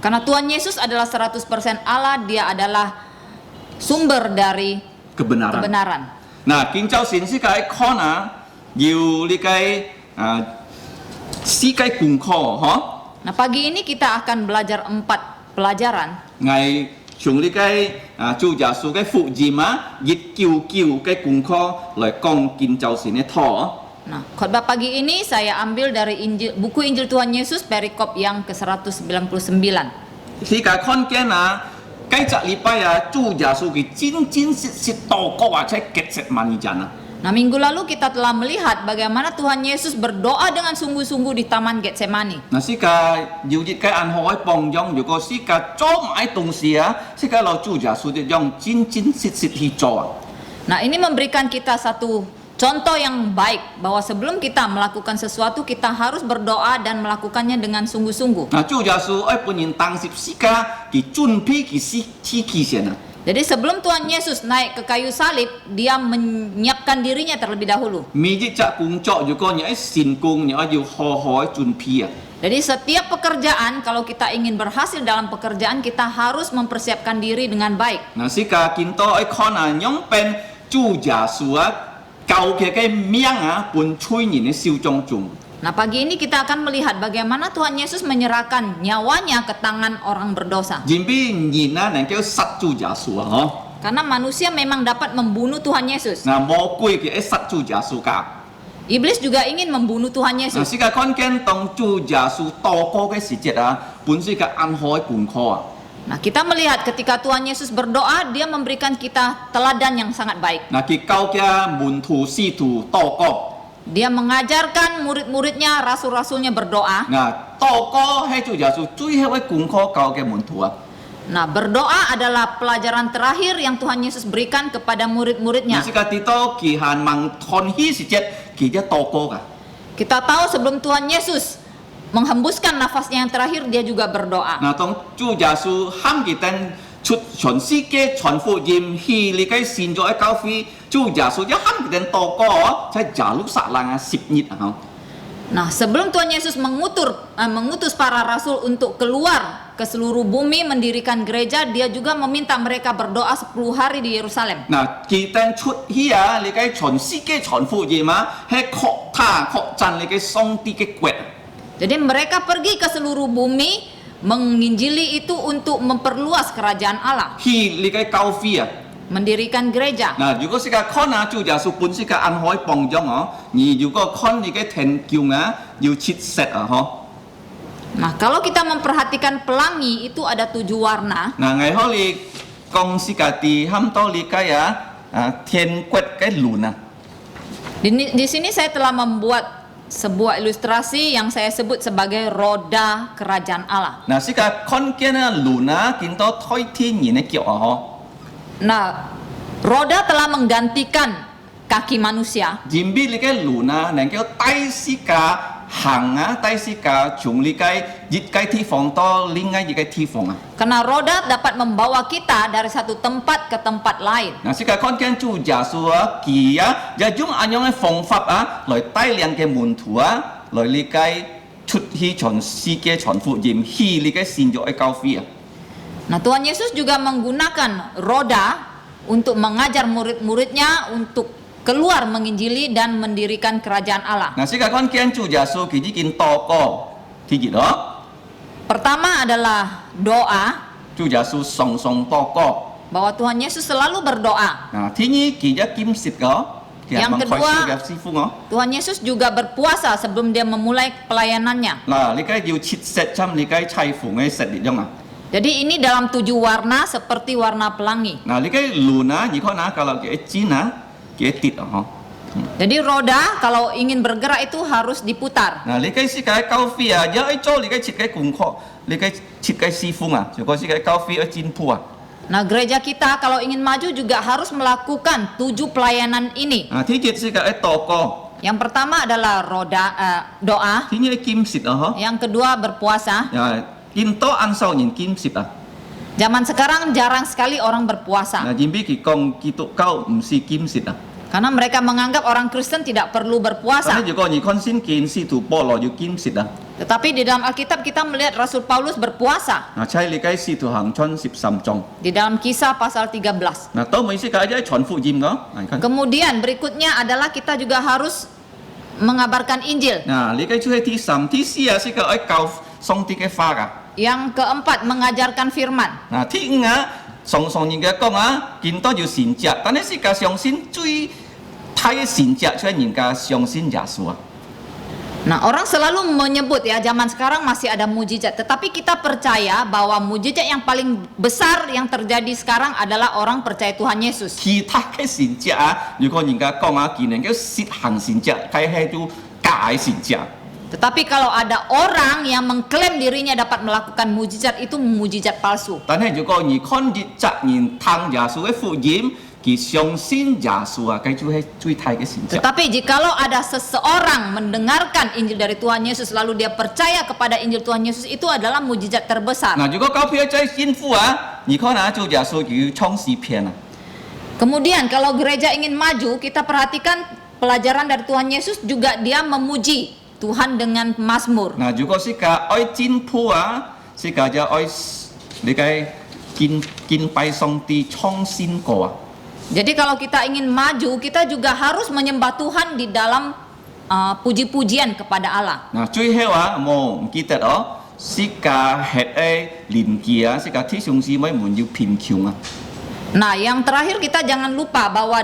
Karena Tuhan Yesus adalah 100% Allah, dia adalah sumber dari kebenaran. kebenaran. Nah, 見就先世界看要你嘅世界功課，嗬？ Nah, pagi ini kita akan belajar 4 pelajaran. 係從你嘅主耶穌嘅福音199嘅功課來講見就先嘅拖。 Nah, khotbah pagi ini saya ambil dari buku Injil Tuhan Yesus perikop yang ke-199. 世界看見繼續禮拜主耶穌佢真實禱告或者結實萬人 Nah, minggu lalu kita telah melihat bagaimana Tuhan Yesus berdoa dengan sungguh-sungguh di Taman Getsemani. 嗱，世界要熱嘅銀河喺幫用，如果世界做買東西世界老主耶穌就用真實去做 Nah, ini memberikan kita satu contoh yang baik bahwa sebelum kita melakukan sesuatu kita harus berdoa dan melakukannya dengan sungguh-sungguh. 嗱，主耶穌喺本人當時世界佢準備佢死期先 Jadi sebelum Tuhan Yesus naik ke kayu salib, dia menyiapkan dirinya terlebih dahulu. 每日隻工作如果你喺善工，你要好好準備 Jadi setiap pekerjaan, kalau kita ingin berhasil dalam pekerjaan, kita harus mempersiapkan diri dengan baik. 嗱，世界見到喺可能用變主耶穌救嘅命本催人嘅燒中中。 Nah, pagi ini kita akan melihat bagaimana Tuhan Yesus menyerahkan nyawanya ke tangan orang berdosa. 因為人能夠殺主耶穌嗬， Karena manusia memang dapat membunuh Tuhan Yesus. 嗱魔鬼嘅殺主耶穌㗎。 Iblis juga ingin membunuh Tuhan 嗱， Yesus. 世界看見當主耶穌禱告嘅時節本世界暗海功課 Nah, kita melihat ketika Tuhan Yesus berdoa, dia memberikan kita teladan yang sangat baik. 嗱，佢教嘅門徒使徒禱告。 Dia mengajarkan murid-muridnya, rasul-rasulnya berdoa. 嗱，禱告係主耶穌最後嘅功課教嘅門徒 Nah, berdoa adalah pelajaran terakhir yang Tuhan Yesus berikan kepada 嗱， murid-muridnya. 世界睇到佢行問團希時節，佢一禱告㗎。 Kita tahu sebelum Tuhan Yesus menghembuskan nafasnya yang terakhir, dia juga berdoa. 嗱，當主耶穌喊佢哋出全世界傳福音，去你嘅善作嘅教會，主耶穌一喊佢哋禱告，在耶路撒冷10日啊！ Nah, sebelum Tuhan Yesus mengutus para rasul untuk keluar ke seluruh bumi mendirikan gereja, dia juga meminta mereka berdoa 10 hari di Yerusalem. 嗱，佢哋出去你嘅全世界傳福音係擴展你嘅上帝嘅國。 Jadi mereka pergi ke seluruh bumi menginjili itu untuk memperluas kerajaan Allah, 去你嘅教會 mendirikan gereja. 嗱，如果世界看主耶穌本世界暗海幫助而如果看你嘅天橋要切實Nah, kalau kita memperhatikan pelangi itu ada 7 warna. 嗱，我可以講世界啲喊多你嘅天國嘅輪 Di sini saya telah membuat sebuah ilustrasi yang saya sebut sebagai roda kerajaan Allah. 嗱，世界看見輪見到推天然嘅腳Nah, roda telah menggantikan kaki manusia. 因為你嘅輪能夠帶世界行啊，但是個從呢個一個地方到另外一個地方啊。 Karena roda dapat membawa kita dari satu tempat ke tempat lain. 嗱，是個看見主耶穌啊，佢啊，就用咁樣嘅方法啊，來帶領嘅門徒啊，來呢個出去全世界傳福音，去呢個新約嘅教會啊。 Nah, Tuhan Yesus juga menggunakan roda untuk mengajar murid-muridnya untuk keluar menginjili dan mendirikan kerajaan Allah. 嗱，是個看見主耶穌佢已經禱告，記住咯， Pertama adalah doa, 主耶穌常常禱告。 bahwa Tuhan Yesus selalu berdoa. 嗱，天意佢一兼涉個，其實 Yang 問開 kedua 始嘅師傅我。 Tuhan Yesus juga berpuasa sebelum dia memulai pelayanannya. 嗱，你梗係要切實針，你梗係砌符嘅實力中啊。 Jadi ini dalam 7 warna seperti warna pelangi. 嗱，你梗係輪啊，而家嗱，kalau佢尖啊，佢跌啊，嗬。 Jadi roda kalau ingin bergerak itu harus diputar. 嗱，你梗係設計交飛啊，有一做你梗係設計功課，你梗係設計師傅啊，如果設計交飛一尖鋪啊。 Nah, gereja kita kalau ingin maju juga harus melakukan 7 pelayanan ini. 嗱，天意設計一禱告， Yang pertama adalah doa, 天意兼涉啊，嗬。 yang kedua berpuasa. 啊，見多按受人兼涉啊。 Zaman sekarang jarang sekali orang 嗱， berpuasa 現俾佢講基督教唔是兼涉啊。 karena mereka menganggap orang Kristen tidak perlu 但 berpuasa. 係如果你看先見使徒保羅要兼涉啊。 Tetapi di dalam Alkitab kita melihat Rasul Paulus berpuasa 嗱，砌你梗係使徒行傳13章。 di dalam Kisah pasal 13. 嗱，都每次解咗傳福音㗎，你看。 Kemudian berikutnya adalah kita juga harus mengabarkan Injil. 嗱，你梗係出去第三、第四啊，是個愛教上帝嘅話㗎。 Yang keempat mengajarkan firman. 嗱，第五啊，常常人家講啊，見到要善者，但係是個相信最大嘅善者，就係人家相信耶穌啊。 Nah, orang selalu menyebut ya zaman sekarang masih ada mujizat, tetapi kita percaya bahwa mujizat yang paling besar yang terjadi sekarang adalah orang percaya Tuhan Yesus. 其他嘅善者啊，如果人家講啊，見人叫涉行善者，佢係做假嘅善者。 Tetapi kalau ada orang yang mengklaim dirinya dapat melakukan mujizat, itu mujizat palsu. 但係如果你看日責人聽耶穌嘅福音，佢相信耶穌啊，佢就係最大嘅善者。 Tetapi jikalau ada seseorang mendengarkan Injil dari Tuhan Yesus lalu dia percaya kepada Injil Tuhan Yesus, itu adalah mujizat terbesar. 嗱，如果教會真係辛苦啊，你看啊，做耶穌要創詩篇啊。 Kemudian kalau gereja ingin maju, kita perhatikan pelajaran dari Tuhan Yesus juga dia memuji Tuhan dengan mazmur. 嗱，如果是個愛進步啊，是個就愛你嘅敬拜上帝創新歌啊。 Jadi kalau kita ingin maju, kita juga harus menyembah Tuhan di dalam puji-pujian kepada Allah. 嗱，最後啊，我唔記得哦，是個係誒連結啊，是個弟兄姊妹們要貧窮啊。 Nah, yang terakhir kita jangan lupa bahwa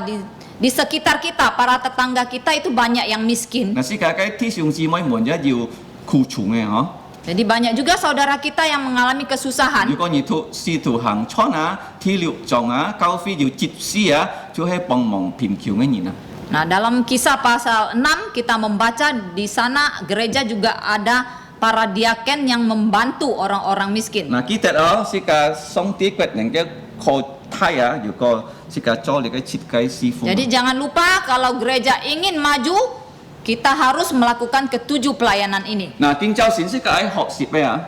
di sekitar kita, para tetangga kita itu banyak yang miskin. 嗱，是個嘅弟兄姊妹們一要苦窮嘅嗬。 Jadi banyak juga saudara kita yang mengalami 如 kesusahan. 果你試圖行穿啊、體力壯啊、教會要接施啊，就係幫忙貧窮嘅人啊。 Nah, dalam Kisah pasal 6 kita membaca di sana gereja juga ada para diaken yang membantu orang-orang miskin. 嗱，記得哦，是個上帝決定嘅靠太啊，如果是個做你嘅設計師傅。 Jadi jangan lupa kalau gereja ingin maju, kita harus melakukan ketujuh pelayanan ini. 嗱，建造線是個愛學習嘅啊，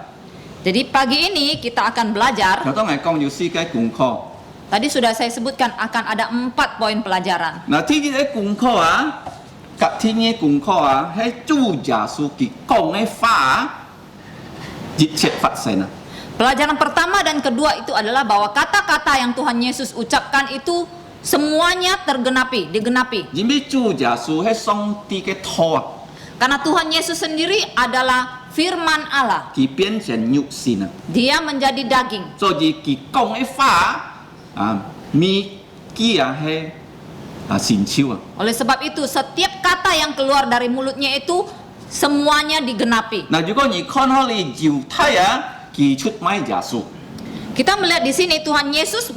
Jadi pagi ini kita akan belajar. 就當係講要四個功課。 Tadi sudah saya sebutkan akan ada 4 poin pelajaran. 嗱，天嘅功課啊，及天嘅功課啊，係主耶穌佢講嘅話啊，熱切發生啊。 Pelajaran pertama dan kedua itu adalah bahwa kata-kata yang Tuhan Yesus ucapkan itu semuanya digenapi. 因為主耶穌係上帝嘅頭啊， Karena Tuhan Yesus sendiri adalah firman Allah. 佢變成肉身啊， Dia menjadi daging. 所以佢講嘅話啊，咪佢啊係神超啊。 Oleh sebab itu setiap kata yang keluar dari mulutnya itu semuanya digenapi. 嗱，如果你看下你猶太啊，佢出賣耶穌。 Kita melihat di sini Tuhan Yesus,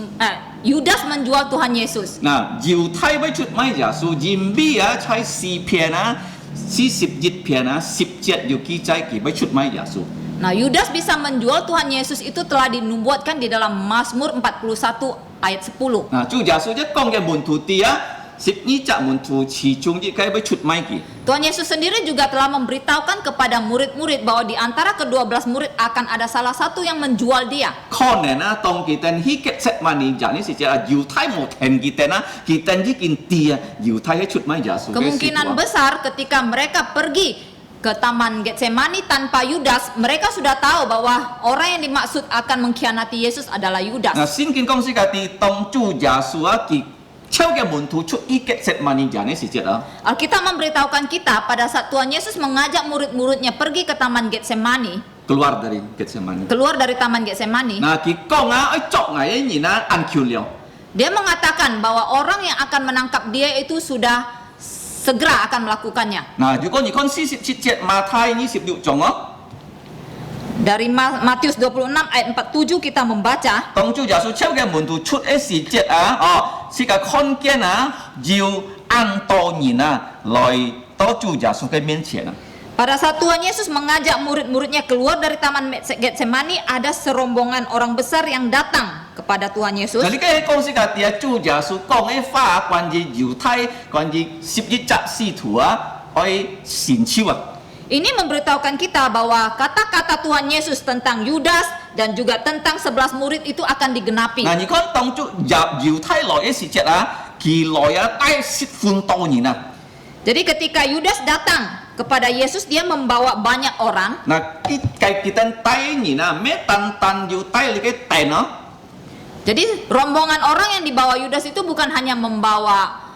Yudas menjual Tuhan Yesus. 嗱，猶太會出賣耶穌，因為啊，在詩篇啊41篇啊10節有記載佢會出賣耶穌。 Nah, Yudas bisa menjual Tuhan Yesus itu telah dinubuatkan di dalam Mazmur 41 ayat 10. 嗱，主耶穌一講嘅門徒啲啊， 12隻門徒其中一個要出賣佢。 Tuhan Yesus sendiri juga telah memberitahukan kepada murid-murid bahwa di antara ke-12 murid akan ada salah satu yang menjual dia. 可能啊，當佢哋去結識萬年人呢時啊，猶太冇聽佢哋啊，佢哋已經知啊，猶太喺出賣耶穌嘅事。 Kemungkinan besar ketika mereka pergi ke Taman Getsemani tanpa Yudas, mereka sudah tahu bahwa orang yang dimaksud akan mengkhianati Yesus adalah Yudas. 嗱，聖經講時嘅啲當主耶穌啊，佢超嘅門徒出去結識萬年人呢時啊， Alkitab memberitahukan kita pada saat Tuhan Yesus mengajak murid-muridnya pergi ke Taman Getsemani, keluar dari Getsemani。 keluar dari Taman Getsemani, 嗱，佢講啊，作藝嘅人啊，按橋了。 dia mengatakan bahwa orang yang akan menangkap dia itu sudah segera akan melakukannya. 嗱，如果你看47節馬太26章哦， Dari Matius 26 ayat 47 kita membaca, 當主耶穌超嘅門徒出嘅時節啊，哦，是個看見啊，要按多人啊來到主耶穌嘅面前啊。 pada saat Tuhan Yesus mengajak murid-muridnya keluar dari Taman Getsemani, ada serombongan orang besar yang datang kepada Tuhan Yesus. 嗱，你今日講時間啲啊，主耶穌講嘅話，關於猶太，關於11隻使徒啊，去成就啊。 Ini memberitahukan kita bahwa kata-kata Tuhan Yesus tentang Yudas dan juga tentang 11 murid itu akan digenapi. 嗱，你講當主猶太來嘅時節啊，佢來啊帶10多人啊。 Jadi ketika Yudas datang kepada Yesus, dia membawa banyak orang. 嗱，kita帶人啊，咩單要帶你嘅帶啊？ Jadi rombongan orang yang dibawa Yudas itu bukan hanya membawa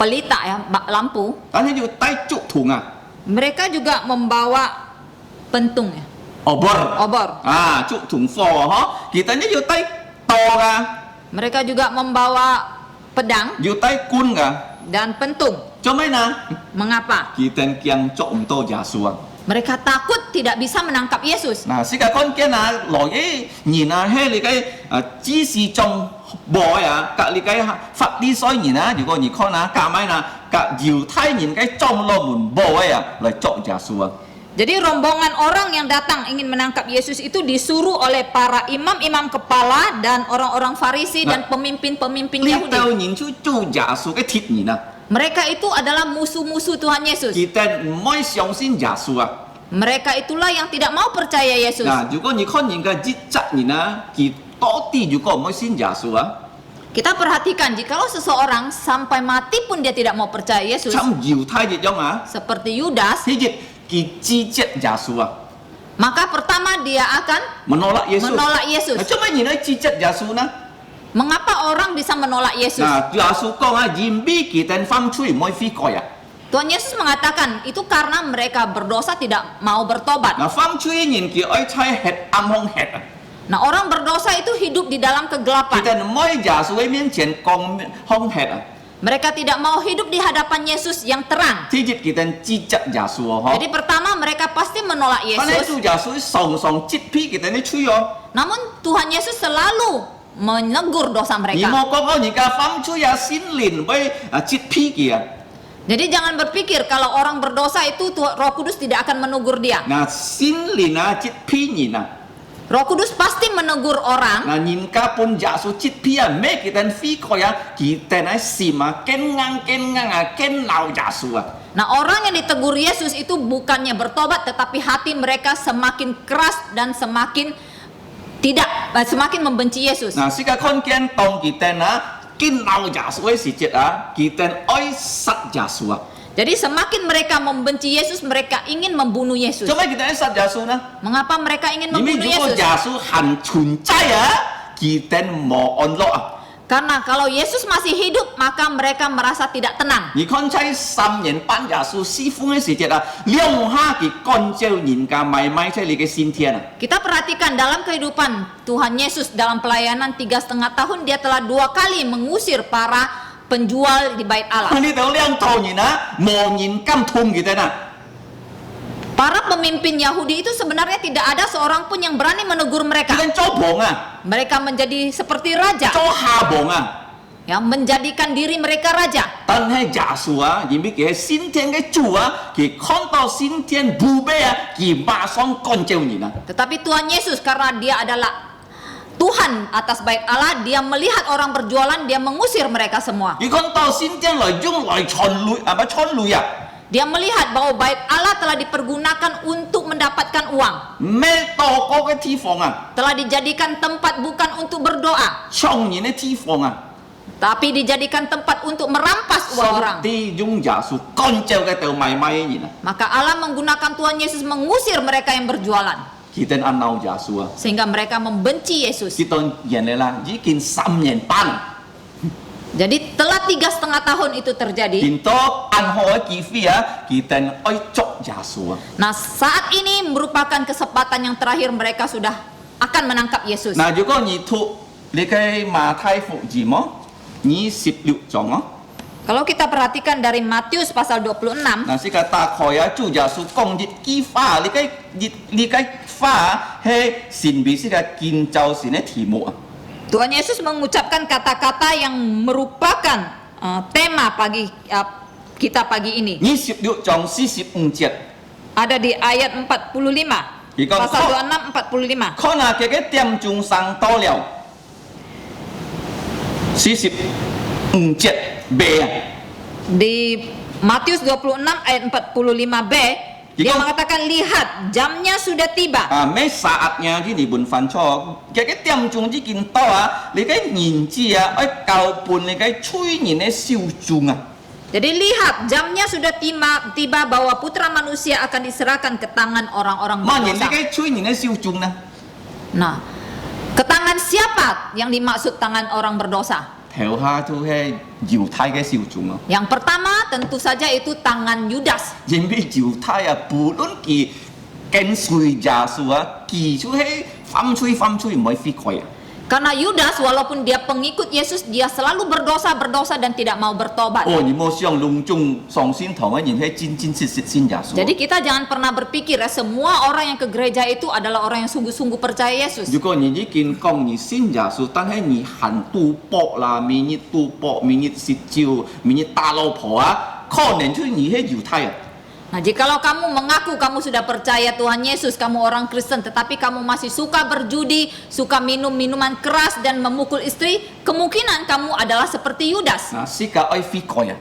pelita ya, lampu. 但係要帶竹筒啊， Mereka juga membawa pentung ya, obor. 啊，竹筒貨嗬，kita呢要帶刀啊， Mereka juga membawa pedang 要帶棍噶， dan pentung. 做咩呢？ Mengapa? kita驚捉唔到耶穌啊！ Mereka takut tidak bisa menangkap Yesus. 嗱，世界看見啊，來嘅人啊，喺你嘅知識中冇啊，隔你嘅法利賽人啊，如果你看啊，夾埋啊，隔猶太人嘅中羅門冇啊，嚟捉耶穌啊！ Jadi rombongan orang yang datang ingin menangkap Yesus itu disuruh oleh para imam-imam kepala dan orang-orang Farisi dan pemimpin-pemimpin 呢 Yahudi. 度人出做耶穌嘅鐵人啊！ Mereka itu adalah musuh-musuh Tuhan Yesus. kita 唔可以相信耶穌啊！ Mereka itulah yang tidak mau percaya Yesus. 嗱，如果你看人嘅実質人啊，佢到底如果唔可以信耶穌啊， Kita perhatikan, jikalau seseorang sampai mati pun dia tidak mau percaya Yesus, 參猶太一樣啊， seperti Yudas, 呢隻佢支持耶穌啊， maka pertama dia akan menolak Yesus。 menolak Yesus. 嗱，做乜人去支持耶穌呢？ Mengapa orang bisa menolak Yesus? 嗱，耶穌講啊，因為佢哋犯罪唔可以悔改啊。 Tuhan Yesus mengatakan itu karena mereka berdosa tidak mau bertobat. 嗱，犯罪嘅人佢愛喺黑暗中黑啊， Nah, orang berdosa itu hidup di dalam 佢 kegelapan. 哋唔可以耶穌嘅面前講空黑啊， Mereka tidak mau hidup di hadapan Yesus yang terang. 呢隻佢哋支持耶穌啊， Jadi pertama mereka pasti menolak 但係 Yesus. 做耶穌常常責備佢哋啲罪哦。 Namun Tuhan Yesus selalu menegur dosa 你 mereka. 冇講人家犯罪啊，先連會責備佢啊。 Jadi jangan berpikir kalau orang berdosa itu Roh Kudus tidak akan menegur dia. 嗱，先連啊責備人啊。 Roh Kudus pasti menegur orang. 嗱，人家本耶穌責備啊，咩佢哋悔改啊，佢哋喺心啊，堅硬啊，堅鬧耶穌啊。 Nah, orang yang ditegur Yesus itu bukannya bertobat, tetapi hati mereka semakin keras dan semakin membenci Yesus. 嗱，世界看見當佢哋啊，堅鬧耶穌嘅時節啊，佢哋愛殺耶穌啊。 Jadi semakin mereka membenci Yesus, mereka ingin membunuh Yesus. 做咩佢哋愛殺耶穌呢？ Mengapa mereka ingin 因為 membunuh 如果 Yesus? 耶穌還存在啊，佢哋冇安樂啊。 Karena kalau Yesus masih hidup, maka mereka merasa tidak tenang. 而看在3年半耶穌師傅嘅時節啊，兩下佢干照人家買賣出嚟嘅先天啊。 Kita perhatikan dalam kehidupan Tuhan Yesus dalam pelayanan 3,5 tahun, dia telah 2 kali mengusir para penjual di bait Allah. 呢度兩頭人啊，無人敢痛佢哋啊。 Para pemimpin Yahudi itu sebenarnya tidak ada seorang pun yang berani menegur 佢 mereka. 哋做王啊， Mereka menjadi seperti raja, 做下王啊。 yang menjadikan diri mereka raja. 但係耶穌啊，因為佢係先天嘅主啊，佢看到先天不備啊，佢馬上干照人啊。 Tetapi Tuhan Yesus karena dia adalah Tuhan atas bait Allah, dia melihat orang berjualan, dia mengusir mereka semua. 而講到先將來用來傳累啊，唔係傳累啊， Dia melihat bahwa bait Allah telah dipergunakan untuk mendapatkan uang, 咩多個嘅地方啊， telah dijadikan tempat bukan untuk berdoa, 衝然嘅地方啊， tapi dijadikan tempat untuk merampas uang 上 orang. 帝用耶穌乾照嘅度買買嘅人啊， Maka Allah menggunakan Tuhan Yesus mengusir mereka yang berjualan, 佢哋按鬧耶穌啊， sehingga mereka membenci Yesus. 佢當人哋啦，已經3年半， Jadi telah 3,5 tahun itu terjadi. 見到按好嘅機會啊，佢哋愛捉耶穌啊， Nah, saat ini merupakan kesempatan yang terakhir mereka sudah akan menangkap Yesus. 嗱，如果你讀你嘅馬太福音哦，你16章哦。 Kalau kita perhatikan dari Matius pasal 26, 嗱，是個大概啊，主耶穌講日記法，你嘅法係神秘是個建造神嘅題目啊。 Tuhan Yesus mengucapkan kata-kata yang merupakan tema kita pagi ini. 26章45節， Ada di ayat 45. Ikaw, Pasal kau- 26 45. 可能佢嘅點鐘上到了45節 B 啊， Di Matius 26 ayat 45b, dia Ikaw- mengatakan, lihat jamnya sudah tiba. 啊咩 saatnya 佢哋本犯錯，佢嘅點鐘已經到啊，你嘅年紀啊，愛交伴你嘅催人嘅小眾啊。 Jadi lihat jamnya sudah tiba bahwa putra manusia akan diserahkan ke tangan orang-orang 乜人你 berdosa. 嘅催人嘅小眾呢？ Nah, ke tangan siapa yang dimaksud tangan orang berdosa? 頭下都係猶太嘅小眾啊。 Yang pertama tentu saja itu tangan Yudas. 因為猶太啊，無論佢跟隨耶穌啊，佢就係犯罪唔會悔改啊。 Karena Yudas walaupun dia pengikut Yesus, dia selalu berdosa dan tidak mau bertobat. 哦，你冇想隆重上先堂嘅人係真實信耶穌。 Jadi kita jangan pernah berpikir ya, semua orang yang ke gereja itu adalah orang yang sungguh-sungguh percaya Yesus. 如果你已經講你信耶穌，但係你行賭博啦，明日賭博，明日食酒，明日打老婆啊，可能就你係猶太啊。 Nah, jikalau kamu mengaku kamu sudah percaya Tuhan Yesus, kamu orang Kristen, tetapi kamu masih suka berjudi, suka minum minuman keras dan memukul istri, kemungkinan kamu adalah seperti Yudas. 嗱，世界愛悔改啊，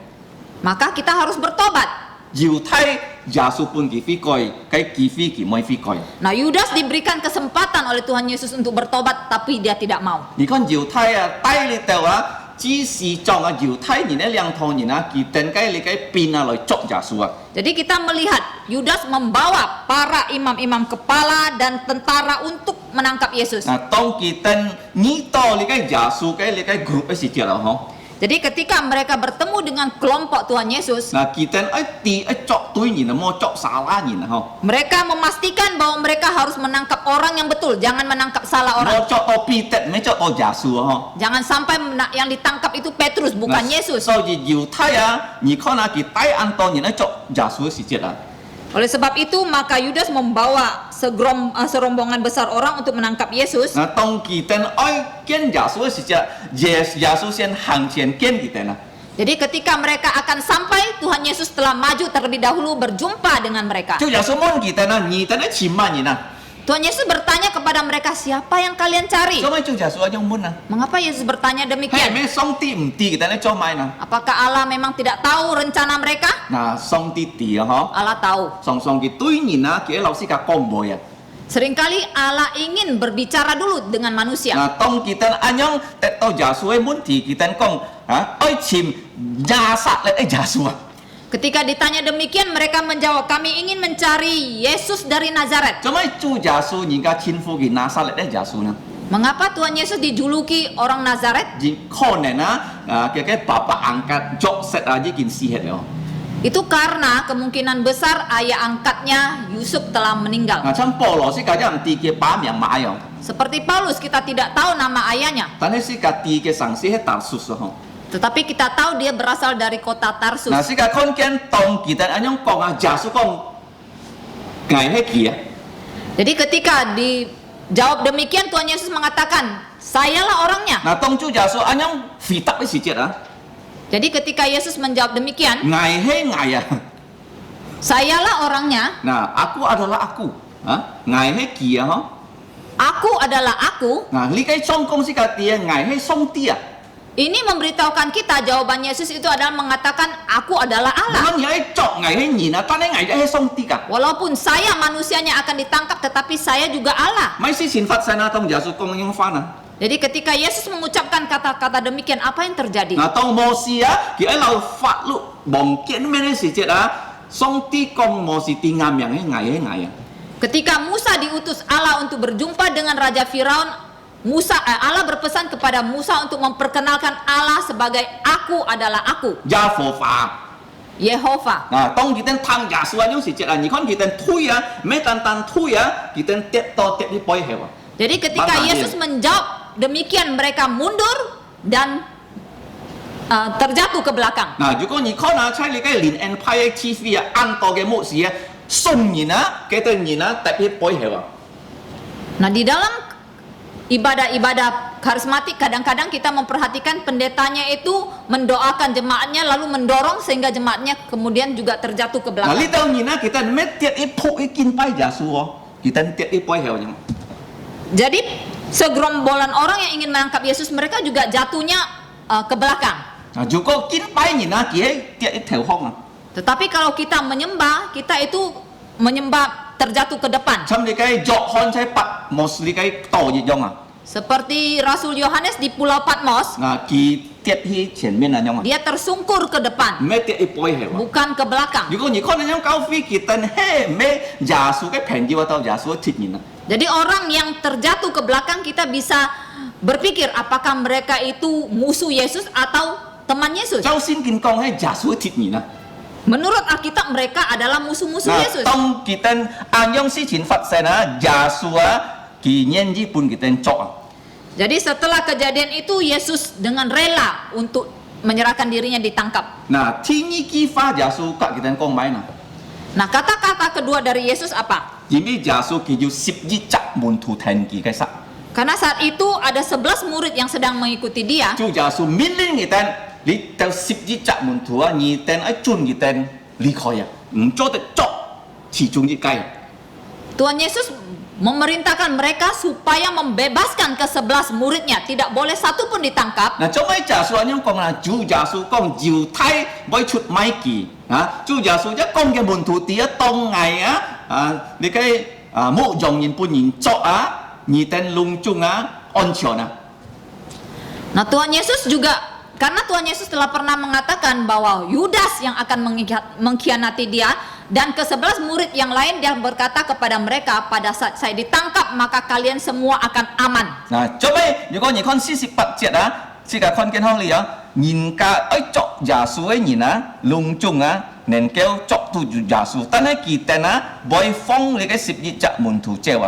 Maka kita harus bertobat. 猶太耶穌本佢悔改，佢機會佢冇悔改。 Nah, Yudas diberikan kesempatan oleh Tuhan Yesus untuk bertobat, tapi dia tidak mau. 你看猶太啊，帶你到啊，只是將啊猶太人嘅兩堂人啊，佢點解你嘅變啊來捉耶穌啊？ Jadi kita melihat Yudas membawa para imam-imam kepala dan tentara untuk menangkap Yesus. 嗱，當佢點你到你嘅耶穌嘅你嘅 group 嘅時節啦，嗬。 Jadi ketika mereka bertemu dengan kelompok Tuhan Yesus, 嗱，佢點一捉對人啊，冇捉沙拉人啊，嗬。 mereka memastikan bahwa mereka harus menangkap orang yang betul, jangan menangkap salah orang. 冇捉到彼得，冇捉到耶穌啊， Jangan sampai yang ditangkap itu Petrus, 嗬。 bukan Yesus. 所以猶太啊，你看啊，佢帶按當人嚟捉耶穌嘅時節啦。 Oleh sebab itu, maka Yudas membawa serombongan besar orang untuk menangkap Yesus. 嗱，當佢點愛見耶穌嘅時節，耶穌先行前見佢點啊。 Jadi ketika mereka akan sampai, Tuhan Yesus telah maju terlebih dahulu berjumpa dengan mereka. 就耶穌問佢點啊，你點嚟前乜人啊？ Tuhan Yesus bertanya kepada mereka, siapa yang kalian cari? 做咩做耶穌一樣問啊？ Mengapa Yesus bertanya 係 demikian? 咩上帝唔知佢點嚟做咩啊？ Apakah Allah memang tidak tahu rencana mereka? 嗱，上帝知啊，嗬。 Allah tahu. 上帝對人啊，佢老師甲講唔啊。 Seringkali Allah ingin berbicara dulu dengan manusia. 嗱，當佢安樣得到耶穌嘅問題，佢講啊，愛尋亞撒勒嘅耶穌啊。 Ketika ditanya demikian, mereka menjawab, kami ingin mencari Yesus dari Nazaret. 做咩做耶穌人家親父嘅亞撒勒嘅耶穌呢？ Mengapa Tuhan Yesus dijuluki orang Nazaret? 可能啊，佢爸爸angkat Joseph啊，已經死hết了。 Itu karena kemungkinan besar ayah angkatnya Yusuf telah meninggal. 嗱，像保羅是家唔知佢把名馬樣， Seperti Paulus, kita tidak tahu nama ayahnya. 但係是家啲嘅上司係達叔嗬。 Tetapi kita tahu dia berasal dari kota Tarsus. 嗱，是家看見當佢哋安樣講啊，耶穌講，捱係佢啊。 Jadi ketika dijawab demikian, Tuhan Yesus mengatakan, sayalah orangnya. 嗱，當主耶穌安樣回答嘅時節啊， Jadi ketika Yesus menjawab demikian, 捱係捱啊。 sayalah orangnya, Nah, aku adalah aku. Hah? Ngài hết kìa hả? aku adalah aku, Nah, li kai song kong si ka tia ngai he song tia. ini memberitahukan kita jawaban Yesus itu adalah mengatakan aku adalah Allah. Bukan ya cok ngai he nhìn à, tan ngai he song ti ka. Walaupun saya manusianya akan ditangkap, tetapi saya juga Allah. Mai si sin fat sana tong Yesus kong yang fa na. Jadi ketika Yesus mengucapkan kata-kata demikian, apa yang terjadi? Nah, tong mo si ya, ki ai lau fa lu bong kian me ne si jet a, song ti kong mo si ti ngam yang he ngai ya. Ketika Musa diutus Allah untuk berjumpa dengan Raja Firaun, Allah berpesan kepada Musa untuk memperkenalkan Allah sebagai aku adalah aku, Ya fo fa. Yehova. Nah, tong kita tang Yesus yang si jet a, ni kon kita thui ya, me tan thui ya, kita tet to tet di poi he wa. Jadi ketika Bangga Yesus menjawab demikian, mereka mundur dan terjatuh ke belakang. Nah, juga ni kon a cai li kai lin en pai TV ya, an to ge mo si ya, song ni na, kita ni na tet di poi he wa. Nah, di dalam ibadah-ibadah karismatik kadang-kadang kita memperhatikan pendetanya itu mendoakan jemaatnya lalu mendorong sehingga jemaatnya kemudian juga terjatuh ke Nah, li belakang. tau ni na kita me tet di poi kin pai Yesus wo. Kita tet di poi he wa. Jadi segerombolan orang yang ingin menangkap Yesus, mereka juga jatuhnya ke belakang. Nah, juga kin pai ni na ki tet di theo hong. Tetapi kalau kita menyembah, kita itu menyembah terjatuh ke depan. Cham li kai jok hon cai pat mos li kai to yi jong a. Seperti Rasul Yohanes di Pulau Patmos, Nah, ki tet hi qian mian an jong a. dia tersungkur ke depan, Me tet di poi he wa. bukan ke belakang.如果你看那种高飞kita he me Yesus cái phèn jiwa tau Yesus thịt nhìn Jadi orang yang terjatuh ke belakang, kita bisa berpikir apakah mereka itu musuh Yesus atau teman Yesus. Châu xin kinh công he Yesus thịt nhìn Menurut Alkitab mereka adalah musuh-musuh Nah, Yesus. tông kita an yong si chin phát sen Yesus kỳ nhân ji pun kita chok. Jadi setelah kejadian itu Yesus dengan rela untuk menyerahkan dirinya ditangkap. Nah, thiên nhi ki pha Yesus các kita công mai na. Nah, kata-kata kedua dari Yesus apa? Jadi Yesus ki ju sip ji chak mun thu ten ki kai sa. Karena saat itu ada 11 murid yang sedang mengikuti dia. Chu Yesus min linh kita li tao sip ji chak mun thu ni ten ai chun kita li khoi ya. Cho de chok chỉ chung ji kai. Tuhan Yesus memerintahkan mereka supaya membebaskan ke-11 muridnya, tidak boleh satu pun ditangkap. Nah, cho mấy giả sử anh công là chủ giả sử công diều thay với chút mai kỳ, chủ giả sử chắc công cái môn thủ tía tông ngày đi cái mộ dòng nhìn pun nhìn cho nhìn tên lung chung on chiều Nah, Tuhan Yesus juga, karena Tuhan Yesus telah pernah mengatakan bahwa Yudas yang akan mengkhianati dia, dan ke-11 murid yang lain dia berkata kepada mereka, pada saat saya ditangkap maka kalian semua akan aman. Nah, cho mấy, nếu có những con xí xịt bạc chết xí cả con kiến hong lì nhìn cả ấy chọc giả sử ấy nhìn lung chung nên kêu chọc tu giả sử, tan hay kỳ tên boy phong đi cái xịt gì chặt môn thủ treo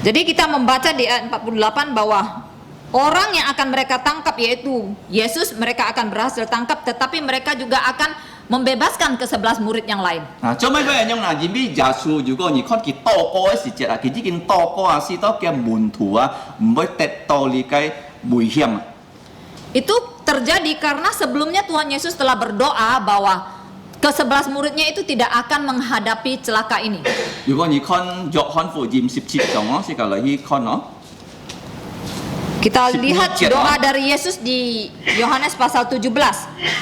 Jadi kita membaca di ayat 48 bahwa orang yang akan mereka tangkap yaitu Yesus, mereka akan berhasil tangkap, tetapi mereka juga akan membebaskan ke-11 murid yang lain. Nah, cho mấy cái anh là vì giả sử如果你看佢多個時節佢只見多個是多嘅門徒唔會得到呢個危險。 Itu terjadi karena sebelumnya Tuhan Yesus telah berdoa bahwa ke-11 muridnya itu tidak akan menghadapi celaka ini. 如果你看約翰福音17章是個嚟去看Kita 10 lihat murid, doa dari Yesus di Yohanes pasal 17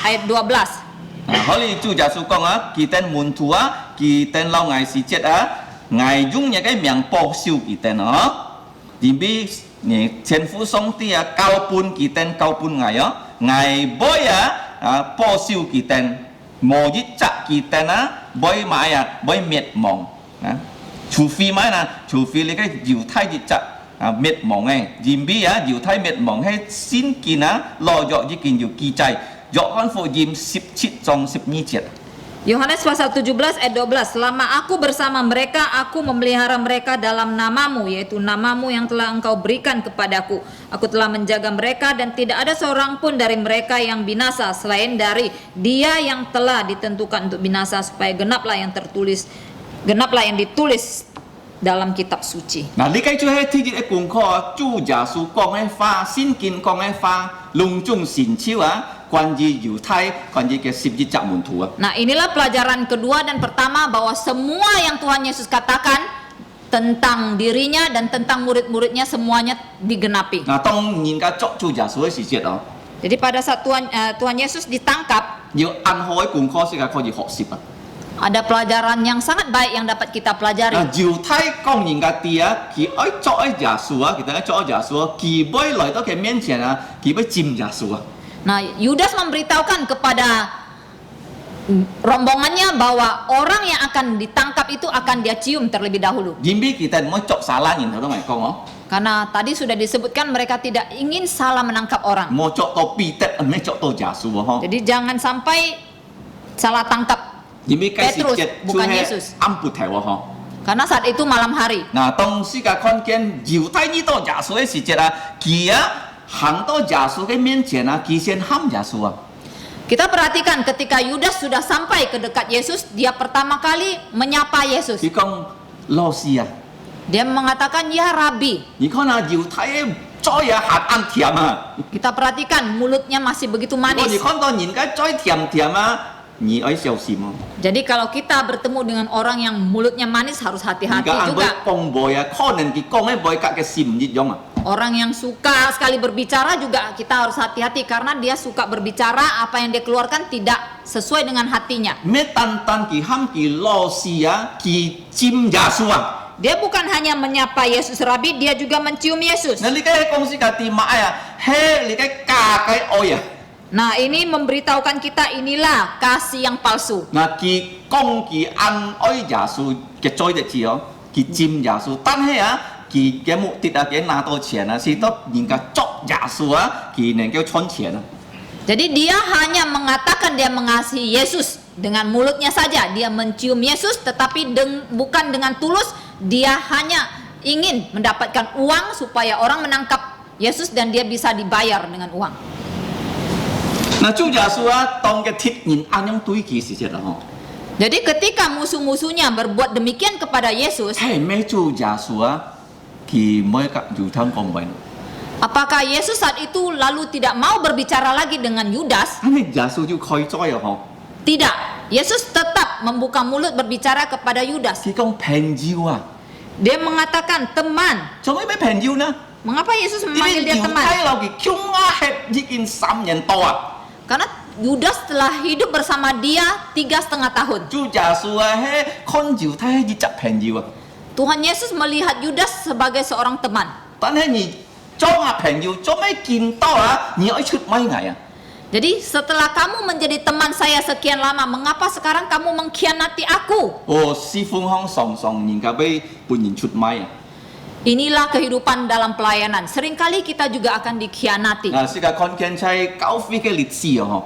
ayat 12. Holy Chúa Giêsu con kỳ tên môn thú kỳ tên lâu ngày sĩ chết ngài dùng những cái miệng bảo siêu kỳ tên vì bị thiên phú sống thì cao pun kỳ tên cao pun ngài bôi bảo siêu kỳ tên mồ dít chặt kỳ tên bôi mãi bôi miệt mỏng chủ phi mãi chủ phi lấy cái diệu thái dít chặt miệt mỏng này vì bị diệu thái miệt mỏng hay xin kỳ lo dọ với kỳ diệu kỳ chạy Yohanes福音17章12節 Yohanes pasal 17 ayat 12. Selama aku bersama mereka, aku memelihara mereka dalam namamu, yaitu namamu yang telah engkau berikan kepadaku. Aku telah menjaga mereka dan tidak ada seorang pun dari mereka yang binasa selain dari dia yang telah ditentukan untuk binasa, supaya genaplah yang ditulis dalam kitab suci. Nah, lý cái chú hay thi cái cuốn kho chú giả su con ấy pha xin kinh con ấy pha lung chung xin chiếu quan di yu thai quan di cái sip di chạm môn thú Nah, inilah pelajaran kedua dan pertama bahwa semua yang Tuhan Yesus katakan tentang dirinya dan tentang murid-muridnya semuanya digenapi. 嗱，當人家捉住耶穌嘅時節哦， Jadi pada saat Tuhan Yesus ditangkap, 要按好嘅本科世界可以學習啊。 ada pelajaran yang sangat baik yang dapat kita 嗱， pelajari. 猶太講人家啲啊，佢愛捉耶穌啊，佢哋愛捉耶穌啊，佢要來到佢面前啊，佢要佔耶穌啊。 Nah, Yudas memberitahukan kepada rombongannya bahwa orang yang akan ditangkap itu akan dia cium terlebih dahulu. 因為佢哋唔可以捉沙拉，然後都咪講哦， Karena tadi sudah disebutkan mereka tidak ingin salah menangkap orang. 冇捉到彼得，唔係捉到耶穌喎，嗬。 Jadi jangan sampai salah tangkap 因為嗰時 Petrus 節 bukan 係 Yesus. 暗撥頭喎，嗬。 karena saat itu malam hari. 嗱，當世界看見猶太呢到耶穌嘅時節啊，佢啊行到耶穌嘅面前啊，佢先喊耶穌啊。 Kita perhatikan ketika Yudas sudah sampai ke dekat Yesus, dia pertama kali menyapa Yesus. 佢講老師啊， Dia mengatakan, "Ya Rabi." 你看啊，猶太嘅再也鹹暗甜啊， Kita perhatikan mulutnya masih begitu 如果 manis. 你看到人家再甜甜啊，你要小心哦。 Jadi kalau kita bertemu dengan orang yang mulutnya manis harus 而 hati-hati 家按會 juga. 講話啊，可能佢講嘅話隔嘅心唔一樣啊。 Orang yang suka sekali berbicara juga kita harus hati-hati karena dia suka berbicara, apa yang dia keluarkan tidak sesuai dengan hatinya. 咩單單佢喊佢老師啊，佢佔耶穌啊。 Dia bukan hanya menyapa Yesus Rabi, dia juga mencium Yesus. 嗱，你嘅公司嘅電話啊，嘿，你嘅假嘅愛啊。 Nah, ini memberitahukan kita inilah kasih yang palsu. 嗱，佢講佢按愛耶穌嘅罪嘅字哦，佢佔耶穌，但係啊，佢嘅目的啊，佢拿到錢啊，是到人家捉耶穌啊，佢能夠賺錢啊。 Jadi dia hanya mengatakan dia mengasihi Yesus dengan mulutnya saja. Dia mencium Yesus tetapi bukan dengan tulus. Dia hanya ingin mendapatkan uang supaya orang menangkap Yesus dan dia bisa dibayar dengan uang. 嗱，主耶穌啊，當嘅鐵人按樣對佢是啫啦，嗬。 Jadi ketika musuh-musuhnya berbuat demikian kepada Yesus, 係咩主耶穌啊？佢唔可以及猶太講話， apakah Yesus saat itu lalu tidak mau berbicara lagi dengan Yudas? 因為耶穌要開災啊，嗬。 Tidak. Yesus tetap membuka mulut berbicara kepada Yudas. 佢講朋友啊， Dia mengatakan teman. 做咩朋友呢？ Mengapa Yesus 因 memanggil 為 dia 猶 teman? 太佬佢強壓係已經3年多啊。 Karena Yudas telah hidup bersama dia 3,5 tahun. 主耶穌啊，係看猶太係執朋友啊。 Tuhan Yesus melihat Yudas sebagai seorang teman. 但係你做下朋友，做咩見到啊？你愛出賣藝啊？ Jadi setelah kamu menjadi teman saya sekian lama, mengapa sekarang kamu mengkhianati aku? 哦，師傅向常常人家俾半人出賣啊！ Inilah kehidupan dalam pelayanan. Seringkali kita juga akan dikhianati. 啊，世界看見係教會嘅歷史啊！